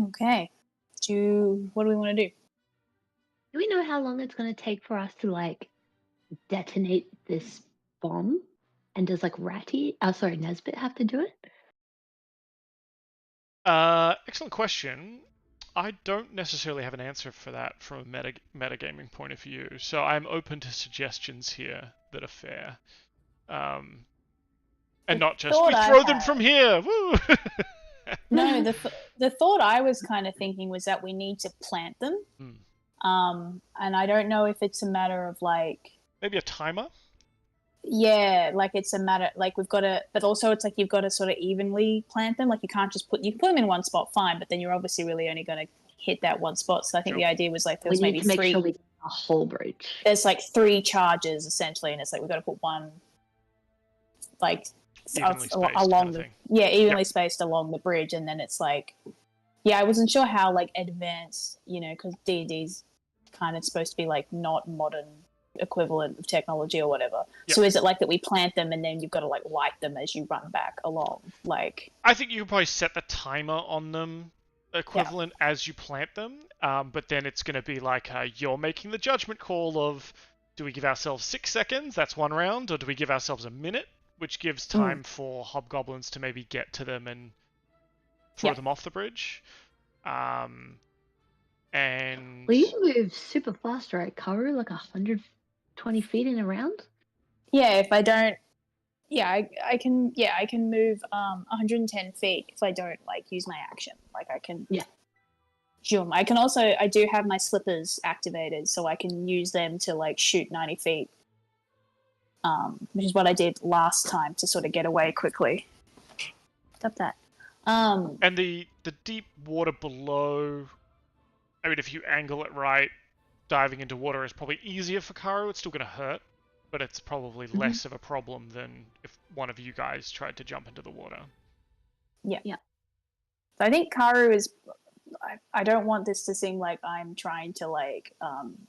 Okay. What do we want to do? Do we know how long it's going to take for us to, detonate this bomb? And does, Nesbit have to do it? Excellent question. I don't necessarily have an answer for that from a metagaming point of view, so I'm open to suggestions here that are fair. And not just, we throw them from here! Woo! No, the thought I was kind of thinking was that we need to plant them. And I don't know if it's a matter of, maybe a timer? Yeah, it's a matter, we've got to, but also it's you've got to sort of evenly plant them. You can't just you can put them in one spot, fine, but then you're obviously really only going to hit that one spot. So I think the idea was there was maybe 3. Make sure we get a whole bridge. There's 3 charges essentially, and it's we've got to put one, along the, evenly spaced along the bridge, and then it's I wasn't sure how advanced, because D&D's kind of supposed to be not modern equivalent of technology or whatever. Yep. So is it that we plant them and then you've got to light them as you run back along? I think you could probably set the timer on them equivalent as you plant them, but then it's going to be you're making the judgment call of, do we give ourselves 6 seconds, that's one round, or do we give ourselves a minute, which gives time for hobgoblins to maybe get to them and throw them off the bridge. And well, you move super fast, right, Karu? 120 feet in a round? Yeah, if I don't... I can move 110 feet if I don't, use my action. I can... Yeah. Zoom. I can also... I do have my slippers activated, so I can use them to, shoot 90 feet. Which is what I did last time to sort of get away quickly. Stop that. And the deep water below... I mean, if you angle it right, diving into water is probably easier for Karu. It's still going to hurt, but it's probably less of a problem than if one of you guys tried to jump into the water. Yeah. So I think Karu is... I don't want this to seem like I'm trying to,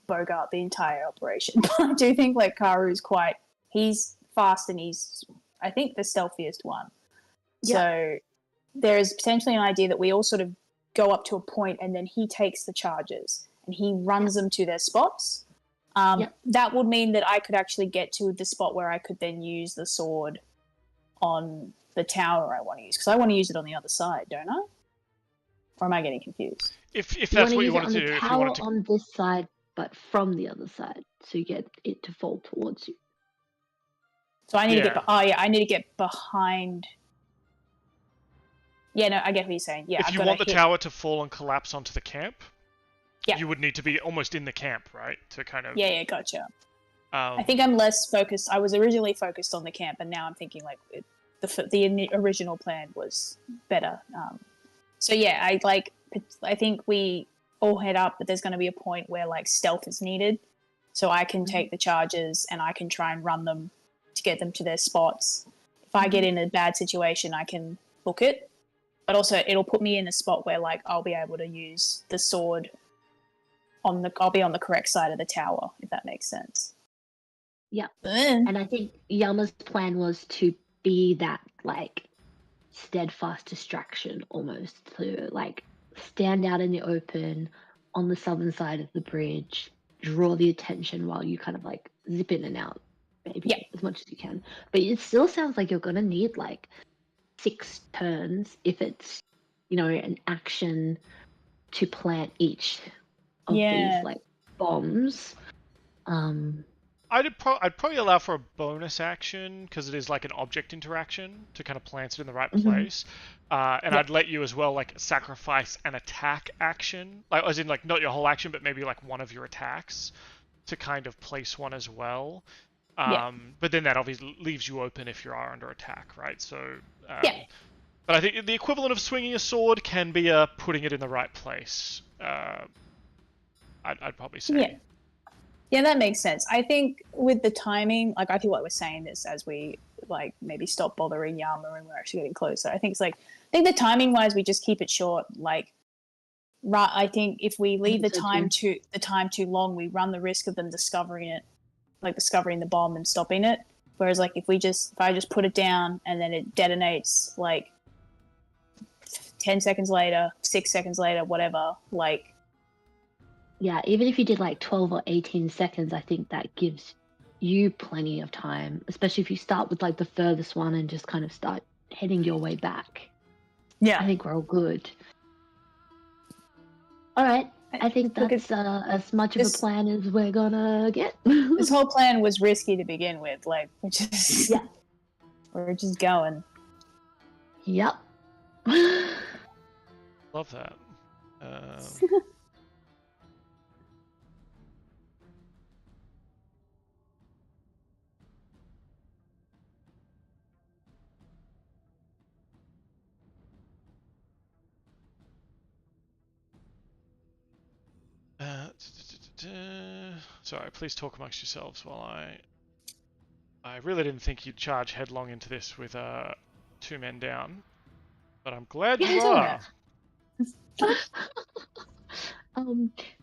bogart the entire operation, but I do think, Karu is quite... He's fast and he's, I think, the stealthiest one. Yeah. So there is potentially an idea that we all sort of go up to a point and then he takes the charges and he runs them to their spots. That would mean that I could actually get to the spot where I could then use the sword on the tower I want to use, because I want to use it on the other side, don't I? Or am I getting confused? If that's what you wanted to do, if you wanted to on this side, but from the other side, so you get it to fall towards you. So I need to get. I need to get behind. Yeah, no, I get what you're saying. Yeah, if you want the tower to fall and collapse onto the camp, you would need to be almost in the camp, right? To kind of. Yeah, gotcha. I think I'm less focused. I was originally focused on the camp, and now I'm thinking like the original plan was better. So yeah, I think we all head up, but there's going to be a point where like stealth is needed, so I can take the charges and I can try and run them to get them to their spots. If I get in a bad situation, I can book it, but also it'll put me in a spot where like I'll be able to use the sword I'll be on the correct side of the tower, if that makes sense. Yeah. And I think Yama's plan was to be that like steadfast distraction almost, to like stand out in the open on the southern side of the bridge, draw the attention while you kind of like zip in and out, maybe as much as you can. But it still sounds like you're gonna need like 6 turns if it's, an action to plant each of these like bombs. I'd probably allow for a bonus action because it is like an object interaction to kind of plant it in the right place, and I'd let you as well like sacrifice an attack action, like as in like not your whole action, but maybe like one of your attacks to kind of place one as well. But then that obviously leaves you open if you are under attack, right? So, but I think the equivalent of swinging a sword can be putting it in the right place. I'd probably say. Yeah, that makes sense. I think with the timing, like I feel like we're saying this as we like maybe stop bothering Yama and we're actually getting closer. I think the timing wise, we just keep it short. Like, right. I think if we leave the time too long, we run the risk of them discovering it, like discovering the bomb and stopping it. Whereas like if I just put it down and then it detonates like 10 seconds later, 6 seconds later, whatever, like. Yeah, even if you did like 12 or 18 seconds, I think that gives you plenty of time, especially if you start with like the furthest one and just kind of start heading your way back. Yeah. I think we're all good. All right. I think that's as much of a plan as we're gonna get. This whole plan was risky to begin with. Like, we're just going. Yep. Love that. Sorry, please talk amongst yourselves while I really didn't think you'd charge headlong into this with 2 men down, but I'm glad you are.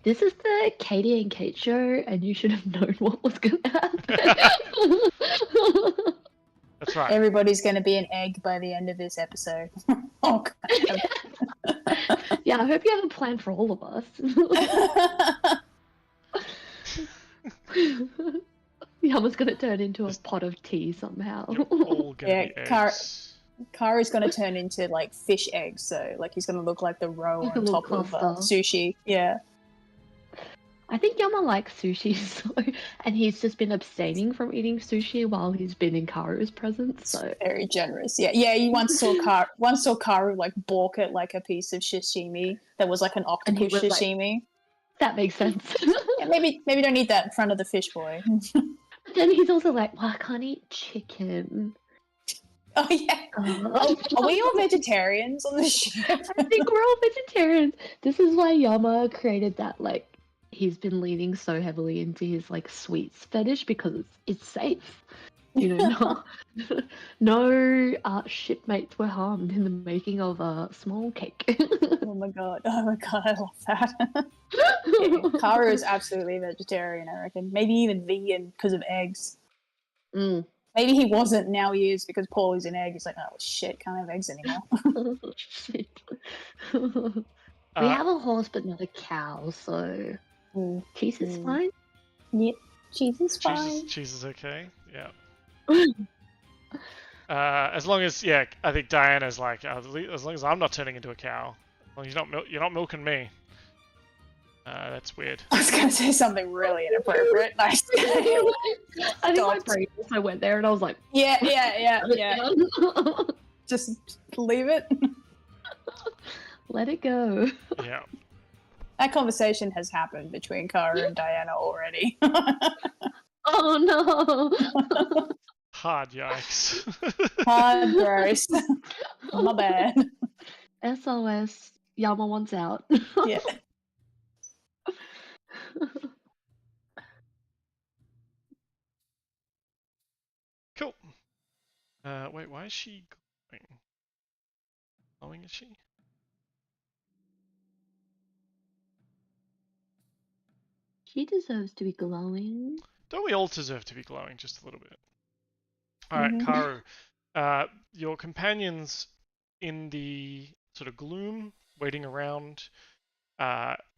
This is the Katie and Kate show, and you should have known what was going to happen. That's right. Everybody's going to be an egg by the end of this episode. Oh, God. Yeah, I hope you have a plan for all of us. Yama's going to turn into a pot of tea somehow. Karu's going to turn into like fish eggs, so like he's going to look like the roe on top of sushi. Yeah. I think Yama likes sushi, and he's just been abstaining from eating sushi while he's been in Karu's presence. So very generous. Yeah. You once saw Karu like balk at like a piece of sashimi that was like an octopus sashimi. Like, that makes sense. Yeah, maybe don't eat that in front of the fish boy. But then he's also like, well, I can't eat chicken. Oh yeah. Are we all vegetarians on the ship? I think we're all vegetarians. This is why Yama created that like. He's been leaning so heavily into his like sweets fetish because it's safe. No shipmates were harmed in the making of a small cake. Oh my god, I love that. Karu is absolutely vegetarian, I reckon. Maybe even vegan because of eggs. Maybe he wasn't, now he is because Paulie's an egg. He's like, oh shit, can't have eggs anymore. Shit. We have a horse but not a cow, so... Cheese is fine? Yep, cheese is fine. Cheese is okay, yeah. As long as, I think Diana's like, as long as I'm not turning into a cow. As long as you're not milking me. That's weird. I was going to say something really inappropriate. Nice. I think my brain also went there and I was like... Yeah. Just leave it. Let it go. Yeah. That conversation has happened between Karu and Diana already. Oh no! Hard yikes. Hard gross. My bad. SOS. Yama wants out. Yeah. Cool. Wait, why is she glowing? Glowing, is she? She deserves to be glowing. Don't we all deserve to be glowing just a little bit? Alright, Karu. Your companions in the sort of gloom, waiting around.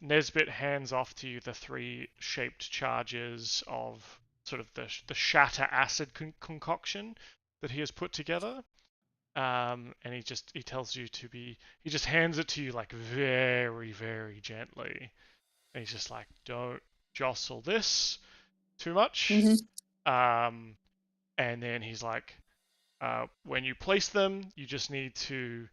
Nesbit hands off to you the 3 shaped charges of sort of the shatter acid concoction that he has put together. And he tells you he just hands it to you like very, very gently. And he's just like, don't jostle this too much. And then he's like, when you place them, you just need to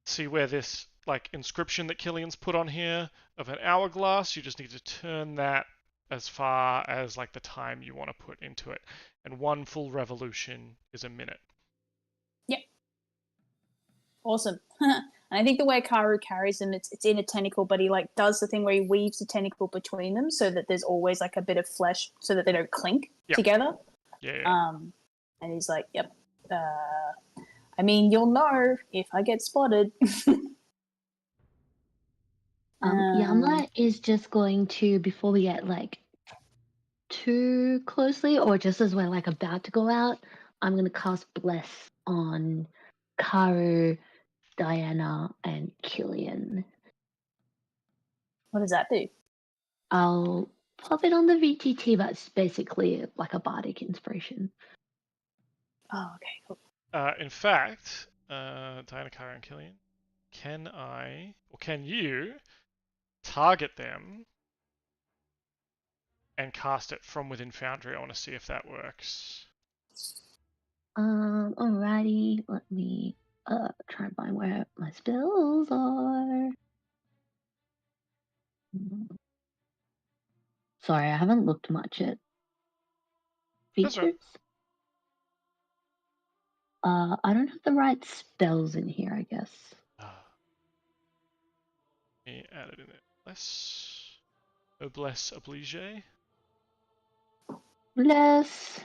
see where this like inscription that Killian's put on here of an hourglass, you just need to turn that as far as like the time you want to put into it. And 1 full revolution is a minute. Yep. Awesome. And I think the way Karu carries them, it's in a tentacle, but he like does the thing where he weaves the tentacle between them so that there's always like a bit of flesh so that they don't clink together. Yeah. And he's like, yep. I mean, you'll know if I get spotted. Yama is just going to, before we get like too closely, or just as we're like about to go out, I'm going to cast Bless on Karu, Diana, and Killian. What does that do? I'll pop it on the VTT, but it's basically like a bardic inspiration. Oh, okay, cool. In fact, Diana, Karu, and Killian, can you target them and cast it from within Foundry? I want to see if that works. Alrighty, let me try and find where my spells are. Sorry, I haven't looked much at features. Right. I don't have the right spells in here, I guess. Let me add it in there. Bless oblige. Bless.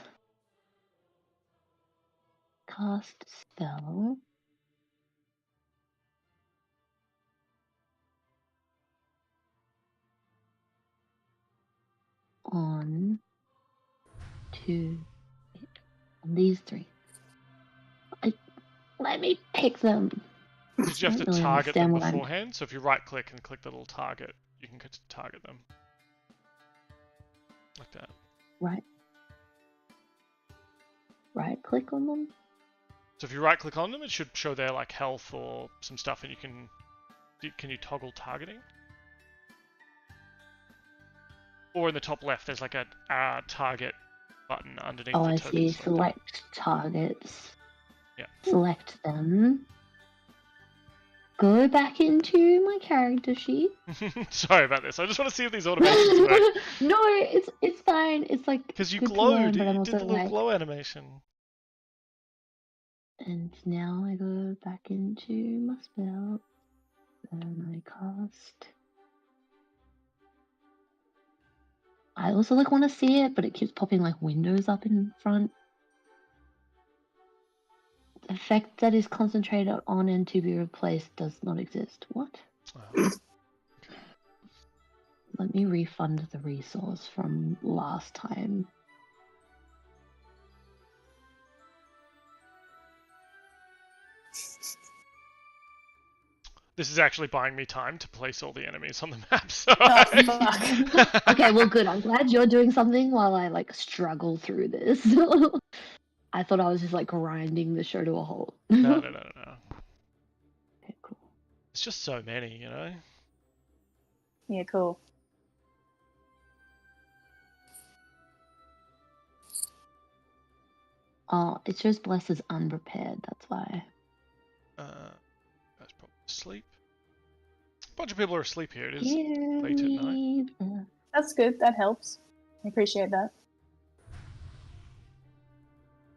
Cast spell. On these 3. Let me pick them. Because you have to target them beforehand. So if you right click and click the little target, you can target them. Like that. Right click on them? So if you right click on them, it should show their like health or some stuff, and you can you toggle targeting? Or in the top left, there's like a target button underneath. Oh, I see. Select targets. Yeah. Select them. Go back into my character sheet. Sorry about this. I just want to see if these automations work. No, it's fine. It's like because you glowed. You did the little glow animation. And now I go back into my spell. And I cast. I also like want to see it, but it keeps popping like windows up in front. Effect that is concentrated on and to be replaced does not exist. What? Let me refund the resource from last time. This is actually buying me time to place all the enemies on the map. So fuck. Okay, well, good. I'm glad you're doing something while I like struggle through this. I thought I was just like grinding the show to a halt. No. Okay, cool. It's just so many, you know. Yeah, cool. Oh, it shows Bless is unprepared. That's why. That's probably asleep. A bunch of people are asleep here. It is Here late at night. That's good. That helps. I appreciate that.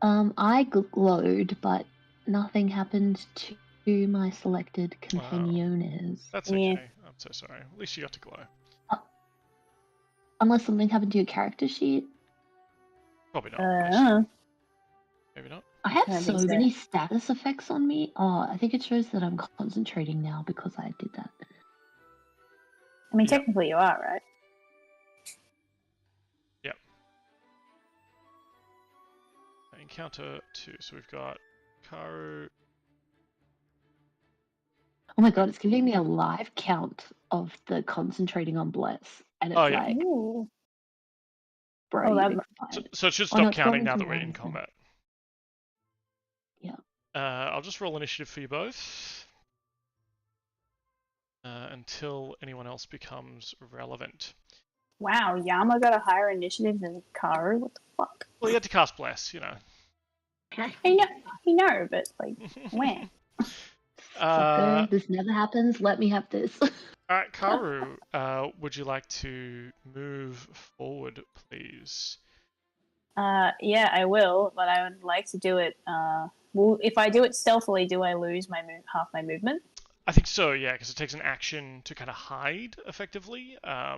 I glowed, but nothing happened to my selected companions. That's okay. I'm so sorry. At least you got to glow. Unless something happened to your character sheet. Probably not. Maybe not. I have so many status effects on me. Oh, I think it shows that I'm concentrating now because I did that. I mean, technically you are, right? Yep. Encounter 2. So we've got Karu. Oh my god, it's giving me a live count of the concentrating on Bless. And it's like, Ooh. bro, so it should stop counting now that we're in combat. Yeah. I'll just roll initiative for you both. Until anyone else becomes relevant. Wow, Yama got a higher initiative than Karu? What the fuck? Well, he had to cast Bless, you know. I know, but like, when? Sucker, this never happens. Let me have this. Alright, Karu, would you like to move forward, please? Yeah, I will, but I would like to do it. Well, if I do it stealthily, do I lose my half my movement? I think so, yeah, because it takes an action to kind of hide, effectively. Yeah.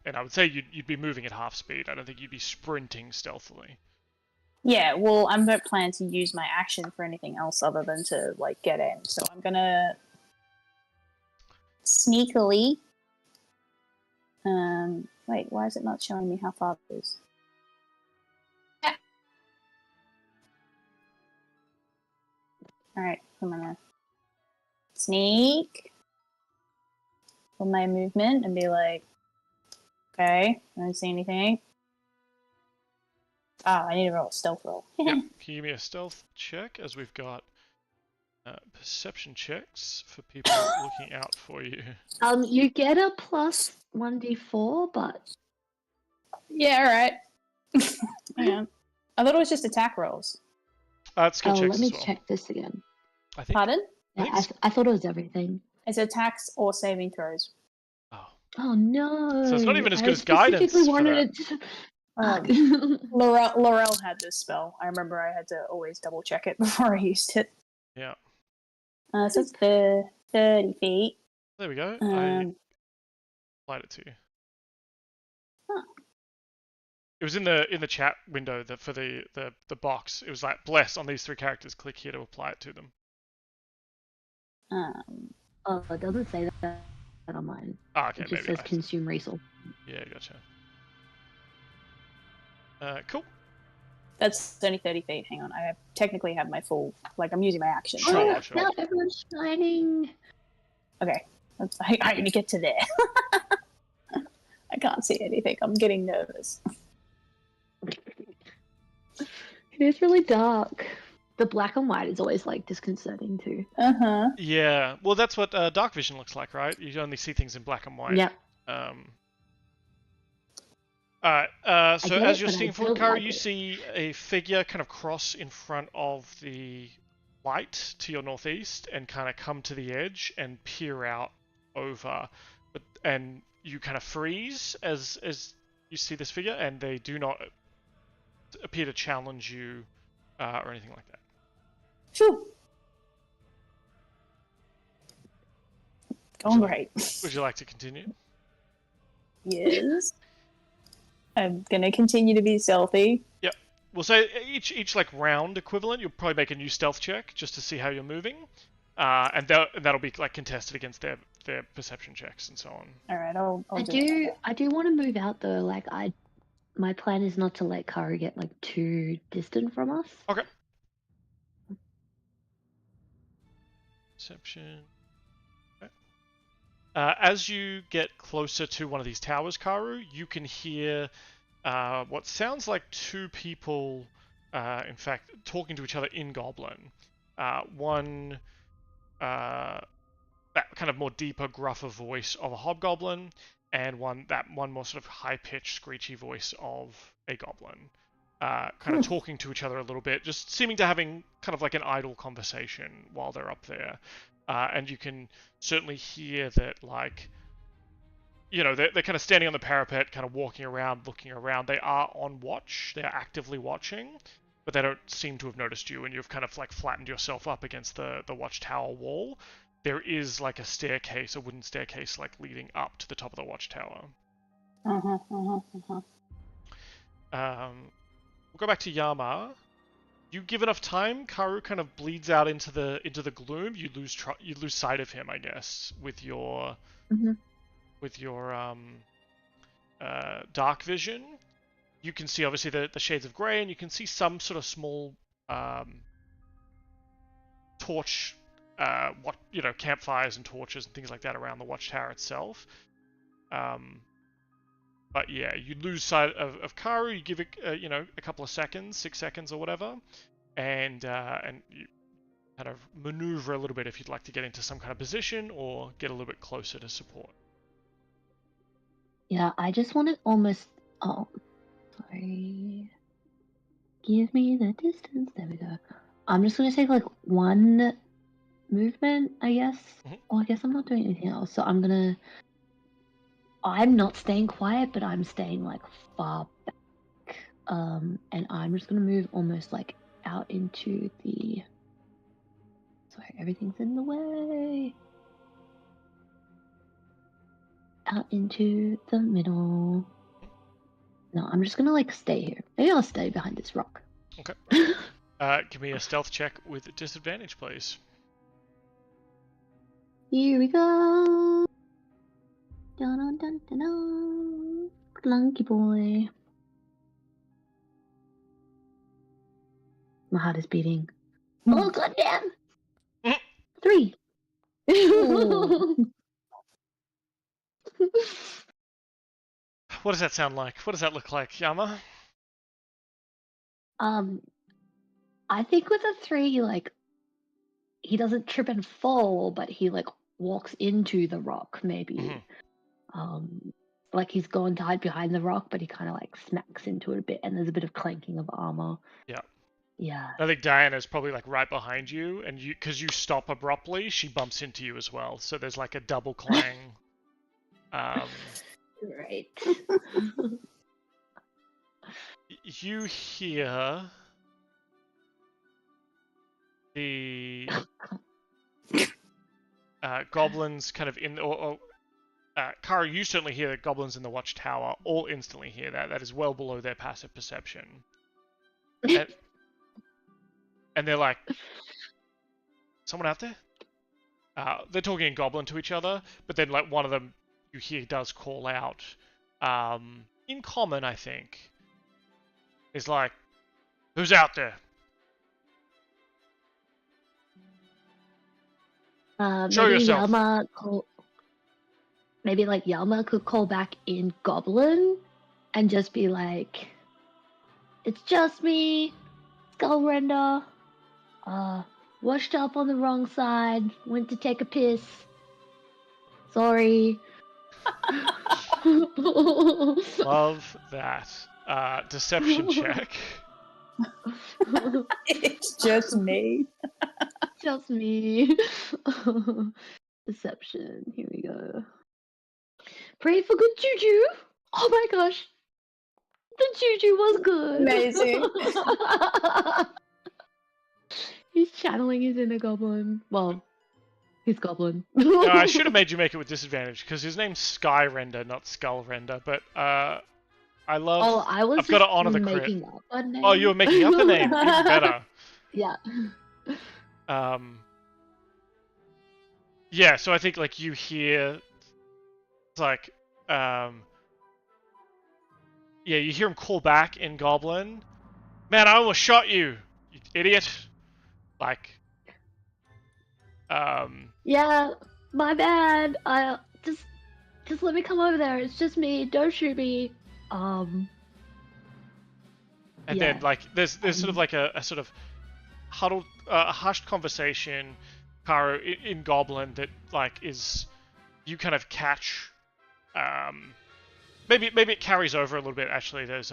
And I would say you'd be moving at half speed. I don't think you'd be sprinting stealthily. Yeah, well, I don't plan to use my action for anything else other than to, like, get in. So I'm gonna sneakily... wait, why is it not showing me how far it is? Alright, I'm gonna sneak for my movement and be like, okay, I don't see anything. I need to roll a stealth roll. Yep. Can you give me a stealth check, as we've got perception checks for people looking out for you? You get a plus 1d4, but... Yeah, alright. Yeah. I thought it was just attack rolls. Skill checks let me as well. check this again. Pardon? Yeah, I thought it was everything. It's attacks or saving throws. Oh no! So it's not even as good as guidance for that. Laurel had this spell. I remember I had to always double check it before I used it. Yeah. So it's 30 feet. There we go. I applied it to you. Huh. It was in the chat window for the box. It was like, bless on these 3 characters. Click here to apply it to them. It doesn't say that on mine. Okay, it just says consume resource. Yeah, gotcha. Cool. That's only 30 feet. Hang on. I technically have my full... Like, I'm using my action. Sure. Now everyone's shining. Okay. I need to get to there. I can't see anything. I'm getting nervous. It is really dark. The black and white is always, like, disconcerting, too. Uh-huh. Yeah. Well, that's what dark vision looks like, right? You only see things in black and white. Yeah. Alright, so as you're seeing forward, Karu, you see a figure kind of cross in front of the light to your northeast and kind of come to the edge and peer out over. And you kind of freeze as you see this figure, and they do not appear to challenge you or anything like that. Phew. Going great. Would you like to continue? Yes. I'm gonna continue to be stealthy. Yep. We'll say each like round equivalent, you'll probably make a new stealth check just to see how you're moving, and that'll be like contested against their perception checks and so on. All right, I do want to move out though. Like my plan is not to let Karu get like too distant from us. Okay. Perception. Okay. As you get closer to one of these towers, Karu, you can hear what sounds like two people, in fact, talking to each other in Goblin. One, that kind of more deeper, gruffer voice of a hobgoblin, and one more sort of high-pitched, screechy voice of a goblin. Kind of talking to each other a little bit, just seeming to having kind of like an idle conversation while they're up there. And you can certainly hear that, like, they're kind of standing on the parapet, kind of walking around, looking around. They are on watch. They are actively watching, but they don't seem to have noticed you, and you've kind of like flattened yourself up against the watchtower wall. There is like a wooden staircase, like leading up to the top of the watchtower. We'll go back to Yama. You give enough time, Karu kind of bleeds out into the gloom. You lose sight of him, I guess, with your dark vision. You can see obviously the shades of grey, and you can see some sort of small torch, campfires and torches and things like that around the watchtower itself. But yeah, you lose sight of Karu. You give it, a couple of seconds, 6 seconds or whatever, and you kind of maneuver a little bit if you'd like to get into some kind of position or get a little bit closer to support. Yeah, I just want to almost. Oh, sorry. Give me the distance. There we go. I'm just gonna take like one movement, I guess. Oh, I guess I'm not doing anything else. So I'm not staying quiet, but I'm staying like far back. And I'm just gonna move almost like out into the. Sorry, everything's in the way. Out into the middle. No, I'm just gonna like stay here. Maybe I'll stay behind this rock. Okay. Give me a stealth check with disadvantage, please. Here we go. Dun dun dun dun dun. Clunky boy. My heart is beating. Oh goddamn! 3. What does that sound like? What does that look like, Yama? I think with a 3, he doesn't trip and fall, but he walks into the rock, maybe. Like he's going to hide behind the rock, but he kind of smacks into it a bit, and there's a bit of clanking of armor. Yeah. Yeah. I think Diana's probably right behind you, and because you stop abruptly, she bumps into you as well. So there's a double clang. Right. You hear the goblins kind of in, Karu, you certainly hear the goblins in the watchtower all instantly hear that. That is well below their passive perception. And they're like, someone out there? They're talking in goblin to each other, but then one of them you hear does call out, in common, I think. Is like, who's out there? Show maybe yourself. Yama could call back in goblin and just be like, it's just me, Skull Render. Washed up on the wrong side, went to take a piss. Sorry. Love that. Deception check. It's just me. Just me. Deception. Here we go. Pray for good juju. Oh my gosh. The juju was good. Amazing. He's channeling his inner goblin. Well, his goblin. No, I should have made you make it with disadvantage because his name's Sky Render, not Skull Render. But I love. Oh, I was. I've got to honor the crit. Making up a name. Oh, you were making up the name. Even better. Yeah. Yeah. So I think you hear, it's yeah, you hear him call back in Goblin. Man, I almost shot you, you idiot. Yeah, my bad. just let me come over there. It's just me. Don't shoot me. And then like there's sort of like a sort of huddled, hushed conversation, Karu in Goblin that like is you kind of catch. Maybe it carries over a little bit. Actually, there's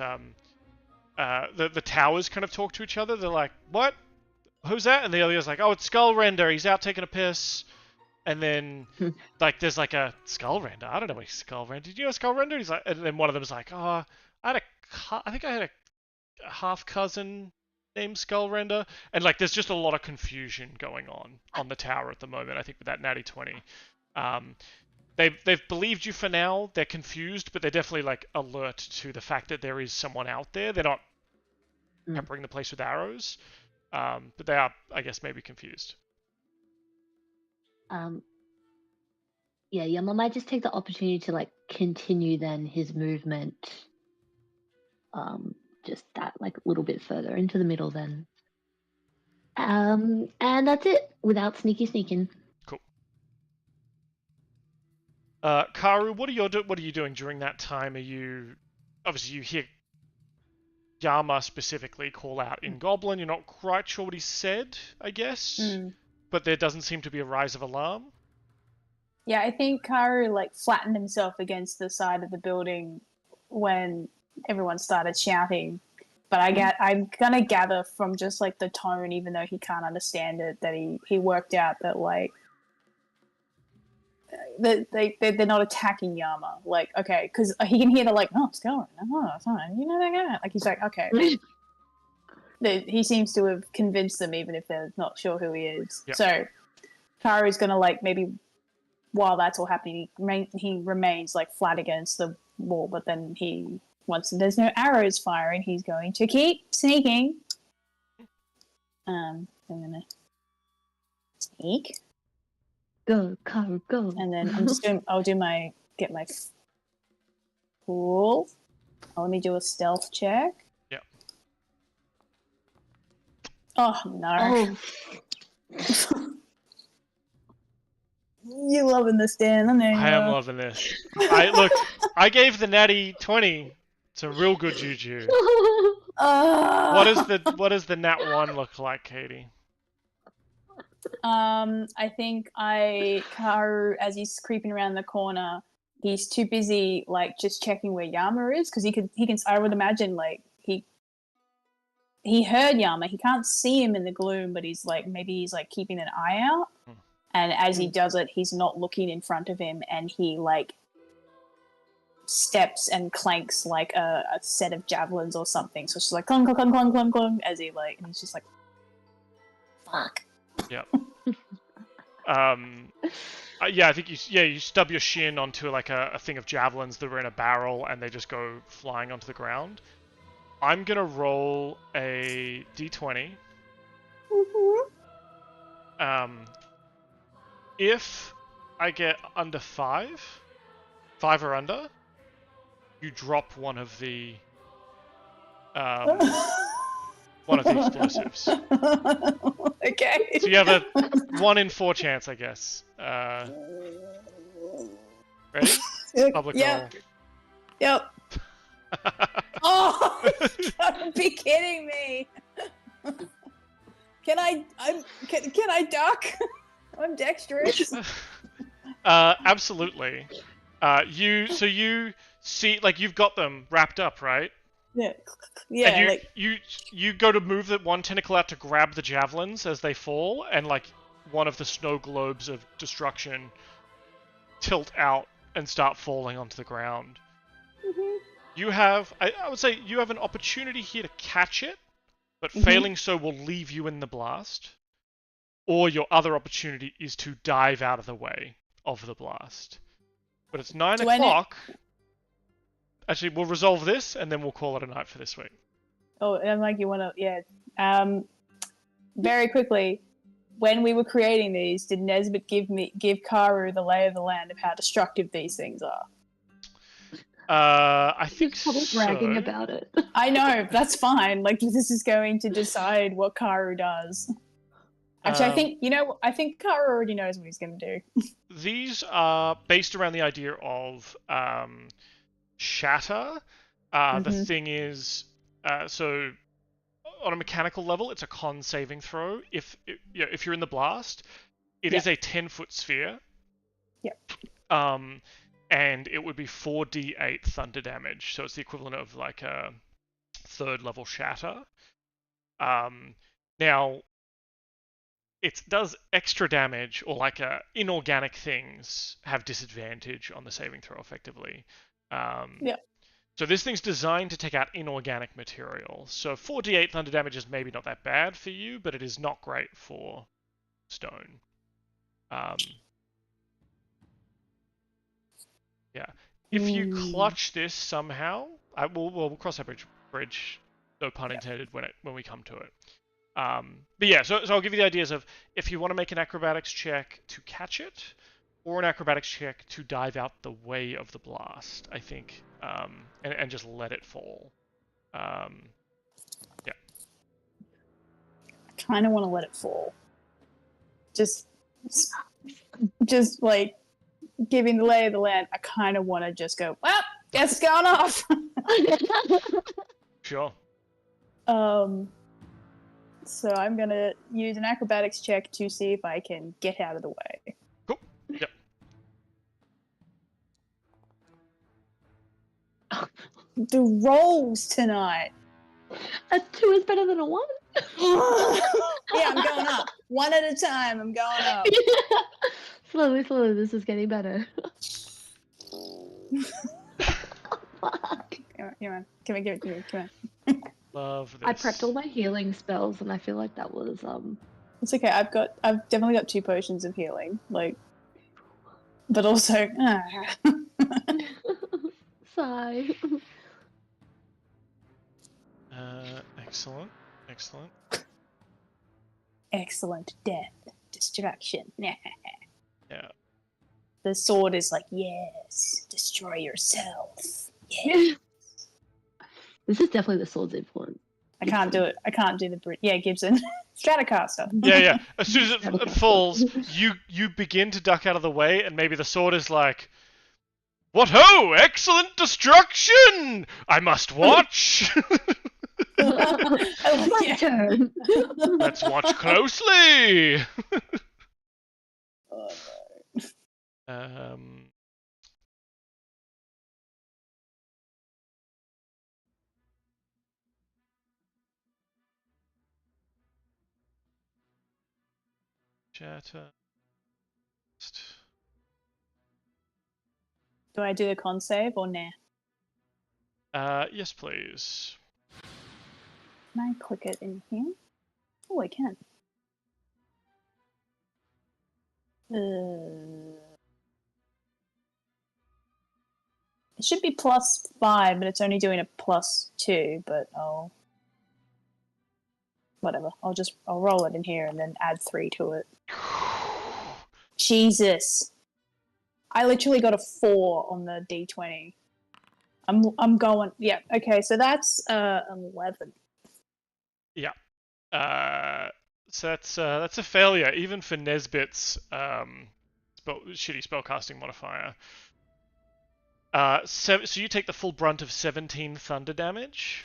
the towers kind of talk to each other. They're like, "What? Who's that?" And the other guy's like, "Oh, it's Skull Render. He's out taking a piss." And then like there's like a Skull Render. I don't know what Skull Render. Did you know Skull Render? He's like, and then one of them's like, "Oh, I think I had a half cousin named Skull Render." And like there's just a lot of confusion going on the tower at the moment. I think with that natty 20. They've believed you for now. They're confused, but they're definitely like alert to the fact that there is someone out there. They're not peppering the place with arrows, but they are, I guess, maybe confused. Yeah, Yama might just take the opportunity to like continue then his movement, just that like a little bit further into the middle then. And that's it without sneaking. Cool. Karu, what are you doing during that time? Are you obviously you hear Yama specifically call out in Goblin? You're not quite sure what he said, I guess, but there doesn't seem to be a rise of alarm. Yeah, I think Karu like flattened himself against the side of the building when everyone started shouting. But I'm gonna gather from just like the tone, even though he can't understand it, that he worked out that like they're not attacking Yama. Like, okay, because he can hear the like, oh, it's going, oh, it's fine, you know that guy. Like he's like, okay. He seems to have convinced them, even if they're not sure who he is. Yep. So Karu's gonna like maybe while that's all happening, he remains like flat against the wall, but then once there's no arrows firing, he's going to keep sneaking. I'm gonna sneak. Go, Karu, go. And then I'll get my cool. Let me do a stealth check. Yep. Oh no. Oh. You loving this, Dan? I am loving this. I gave the natty 20 some real good juju. What does the nat 1 look like, Katie? I think Karu, as he's creeping around the corner, he's too busy like just checking where Yama is, because he can. I would imagine like he heard Yama. He can't see him in the gloom, but he's like keeping an eye out. And as he does it, he's not looking in front of him, and he like steps and clanks like a set of javelins or something. So it's just like clunk, clunk, clunk, clunk, clunk, as he like, and he's just like, fuck. Yep. Yeah, I think you stub your shin onto like a thing of javelins that were in a barrel, and they just go flying onto the ground. I'm gonna roll a d20. If I get under 5 or under, you drop one of the explosives. Okay. So you have a 1 in 4 chance, I guess. Ready? Public roll. Yep. Oh, you gotta be kidding me! Can I duck? I'm dexterous. Absolutely. You see, like you've got them wrapped up, right? Yeah. And you go to move that one tentacle out to grab the javelins as they fall, and like one of the snow globes of destruction tilt out and start falling onto the ground. Mm-hmm. You have, I would say, you have an opportunity here to catch it, but failing so will leave you in the blast. Or your other opportunity is to dive out of the way of the blast. But it's 9 o'clock. Actually, we'll resolve this, and then we'll call it a night for this week. Oh, and like you want to, yeah. Very quickly, when we were creating these, did Nesbitt give Karu the lay of the land of how destructive these things are? I think he's probably bragging about it. I know, that's fine. Like, this is going to decide what Karu does. Actually, I think Karu already knows what he's going to do. these are based around the idea of shatter. The thing is, so on a mechanical level, it's a con saving throw. If you're in the blast, it is a 10-foot sphere. Yep. And it would be 4d8 thunder damage, so it's the equivalent of like a 3rd level shatter. Now, it does extra damage, or like inorganic things have disadvantage on the saving throw, effectively. So this thing's designed to take out inorganic material. So 4d8 thunder damage is maybe not that bad for you, but it is not great for stone. Yeah. If you clutch this somehow, we'll cross that bridge, no pun intended, when we come to it. But yeah, so I'll give you the ideas of if you want to make an acrobatics check to catch it, or an acrobatics check to dive out the way of the blast, I think, and just let it fall. Yeah. I kind of want to let it fall. Just like giving the lay of the land. I kind of want to just go, well, guess it's gone off. Sure. So I'm gonna use an acrobatics check to see if I can get out of the way. Cool. Yep. The rolls tonight. A 2 is better than a 1. Yeah, I'm going up. One at a time. I'm going up. Slowly, this is getting better. Come on. Give it to me. Come on. Love this. I prepped all my healing spells, and I feel like that was It's okay. I've definitely got 2 potions of healing, but also. Sigh. Excellent. Excellent death, destruction. Yeah. The sword is like, yes, destroy yourself. Yes. This is definitely the sword's influence. I can't do it. I can't do the Brit. Yeah, Gibson. Stratocaster. Yeah. As soon as it falls, you begin to duck out of the way, and maybe the sword is like, what ho! Excellent destruction! I must watch! My turn. Let's watch closely! Shatter. Do I do a con save or nah? Yes, please. Can I click it in here? Oh, I can. It should be +5, but it's only doing a +2, but whatever. I'll roll it in here and then add 3 to it. Jesus. I literally got a 4 on the D20. I'm going, yeah, okay, so that's 11. Yeah. So that's a failure, even for Nesbit's shitty spellcasting modifier. So you take the full brunt of 17 thunder damage.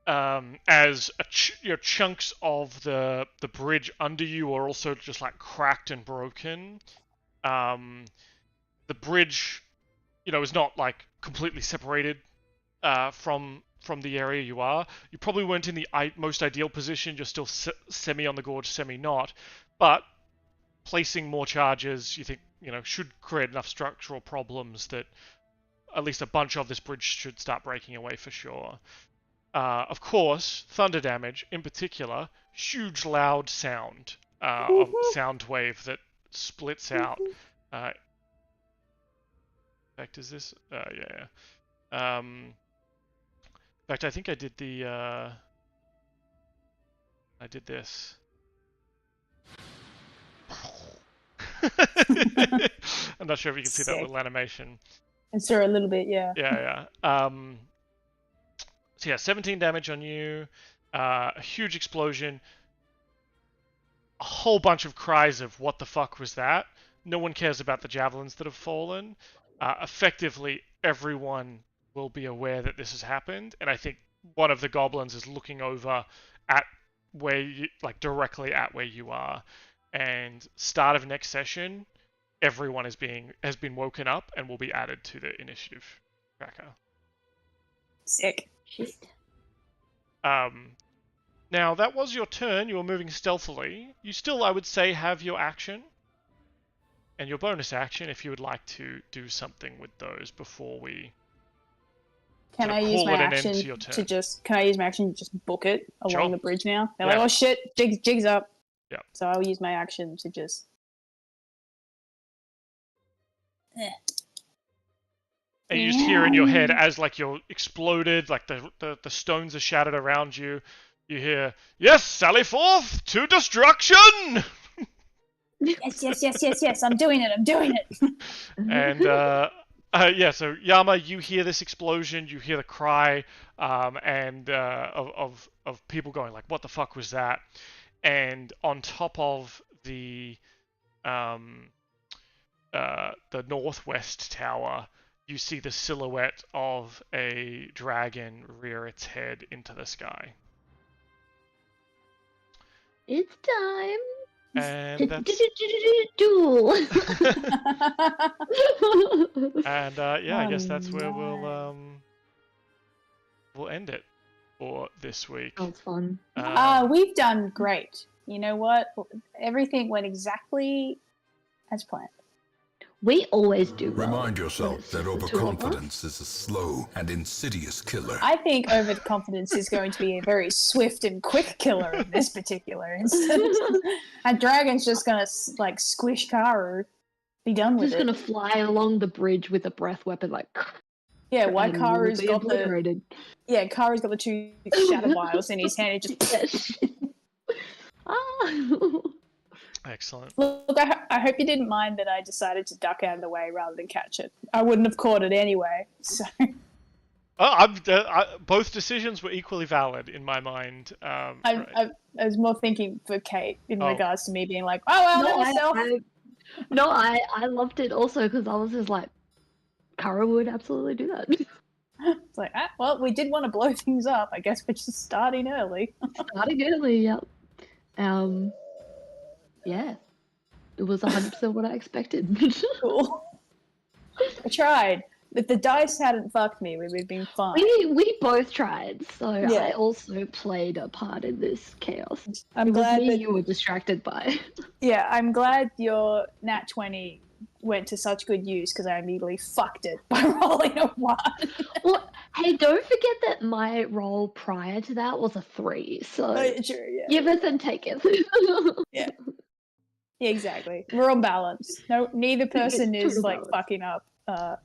As chunks of the bridge under you are also just like cracked and broken. The bridge, is not like completely separated from the area you are. You probably weren't in the most ideal position. You're still semi on the gorge, semi not. But placing more charges, you think, should create enough structural problems that at least a bunch of this bridge should start breaking away for sure. Of course, thunder damage, in particular, huge loud sound of sound wave that splits out. In fact, is this? Yeah. In fact, I think I did I did this. I'm not sure if you can see that little animation. I saw a little bit, yeah. Yeah. So yeah, 17 damage on you. A huge explosion. a whole bunch of cries of what the fuck was that? No one cares about the javelins that have fallen. Effectively, everyone will be aware that this has happened, and I think one of the goblins is looking over at where you, like directly at where you are, and start of next session, everyone has been woken up and will be added to the initiative tracker. Sick. Now that was your turn. You were moving stealthily. You still, I would say, have your action and your bonus action if you would like to do something with those before we. Can I use my action to just? Can I use my action to just book it along the bridge now? They're like, oh shit, jig's up. Yeah. So I'll use my action to just. And you just hear in your head as like you're exploded, like the stones are shattered around you. You hear, "Yes, sally forth to destruction!" Yes. I'm doing it. And so Yama, you hear this explosion, you hear the cry, and of people going like, "What the fuck was that?" And on top of the northwest tower, you see the silhouette of a dragon rear its head into the sky. It's time. And that's duel. And I guess that's where we'll end it for this week. That was fun. We've done great. You know what? Everything went exactly as planned. We always do. Remind yourself that overconfidence is a slow and insidious killer. I think overconfidence is going to be a very swift and quick killer in this particular instance. And Dragon's just gonna like squish Karu, be done with it. Just gonna fly along the bridge with a breath weapon, like. Yeah, why Karu's got the. Yeah, Karu's got the 2 shadow vials in his hand. It just. Excellent. Look, I hope you didn't mind that I decided to duck out of the way rather than catch it. I wouldn't have caught it anyway. So. Both decisions were equally valid in my mind. I was more thinking for Kate in regards to me being like, oh well, I loved it also because I was just like, Karu would absolutely do that. It's like, well, we did want to blow things up. I guess we're just starting early. Yep. Yeah, it was 100% what I expected. Cool. I tried. If the dice hadn't fucked me, we would have been fine. We both tried, so yeah. I also played a part in this chaos. I'm glad that you were distracted by. Yeah, I'm glad your nat 20 went to such good use because I immediately fucked it by rolling a 1. Well, hey, don't forget that my roll prior to that was a 3, so true, yeah. Give it and take it. Yeah. Yeah, exactly. We're on balance. No, neither person is like fucking up. And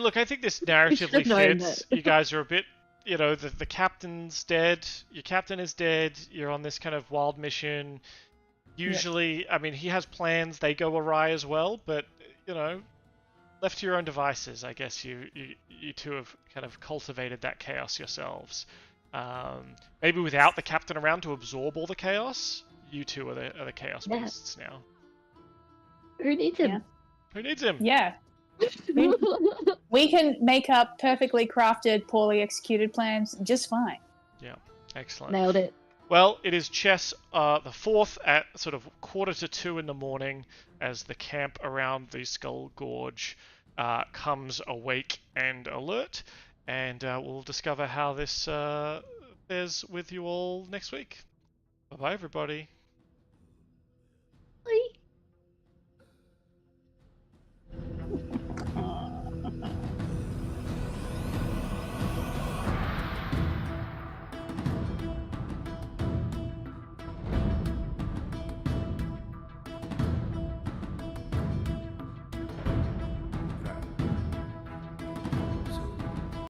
look, I think this narratively fits. You guys are a bit, the captain's dead. Your captain is dead. You're on this kind of wild mission. Usually, I mean, he has plans. They go awry as well. But left to your own devices, I guess you two have kind of cultivated that chaos yourselves. Maybe without the captain around to absorb all the chaos. You two are the chaos beasts now. Who needs him? Yeah. Who needs him? Yeah. We can make up perfectly crafted, poorly executed plans just fine. Yeah, excellent. Nailed it. Well, it is chess the 4th at sort of 1:45 in the morning as the camp around the Skull Gorge comes awake and alert, and we'll discover how this fares with you all next week. Bye-bye, everybody.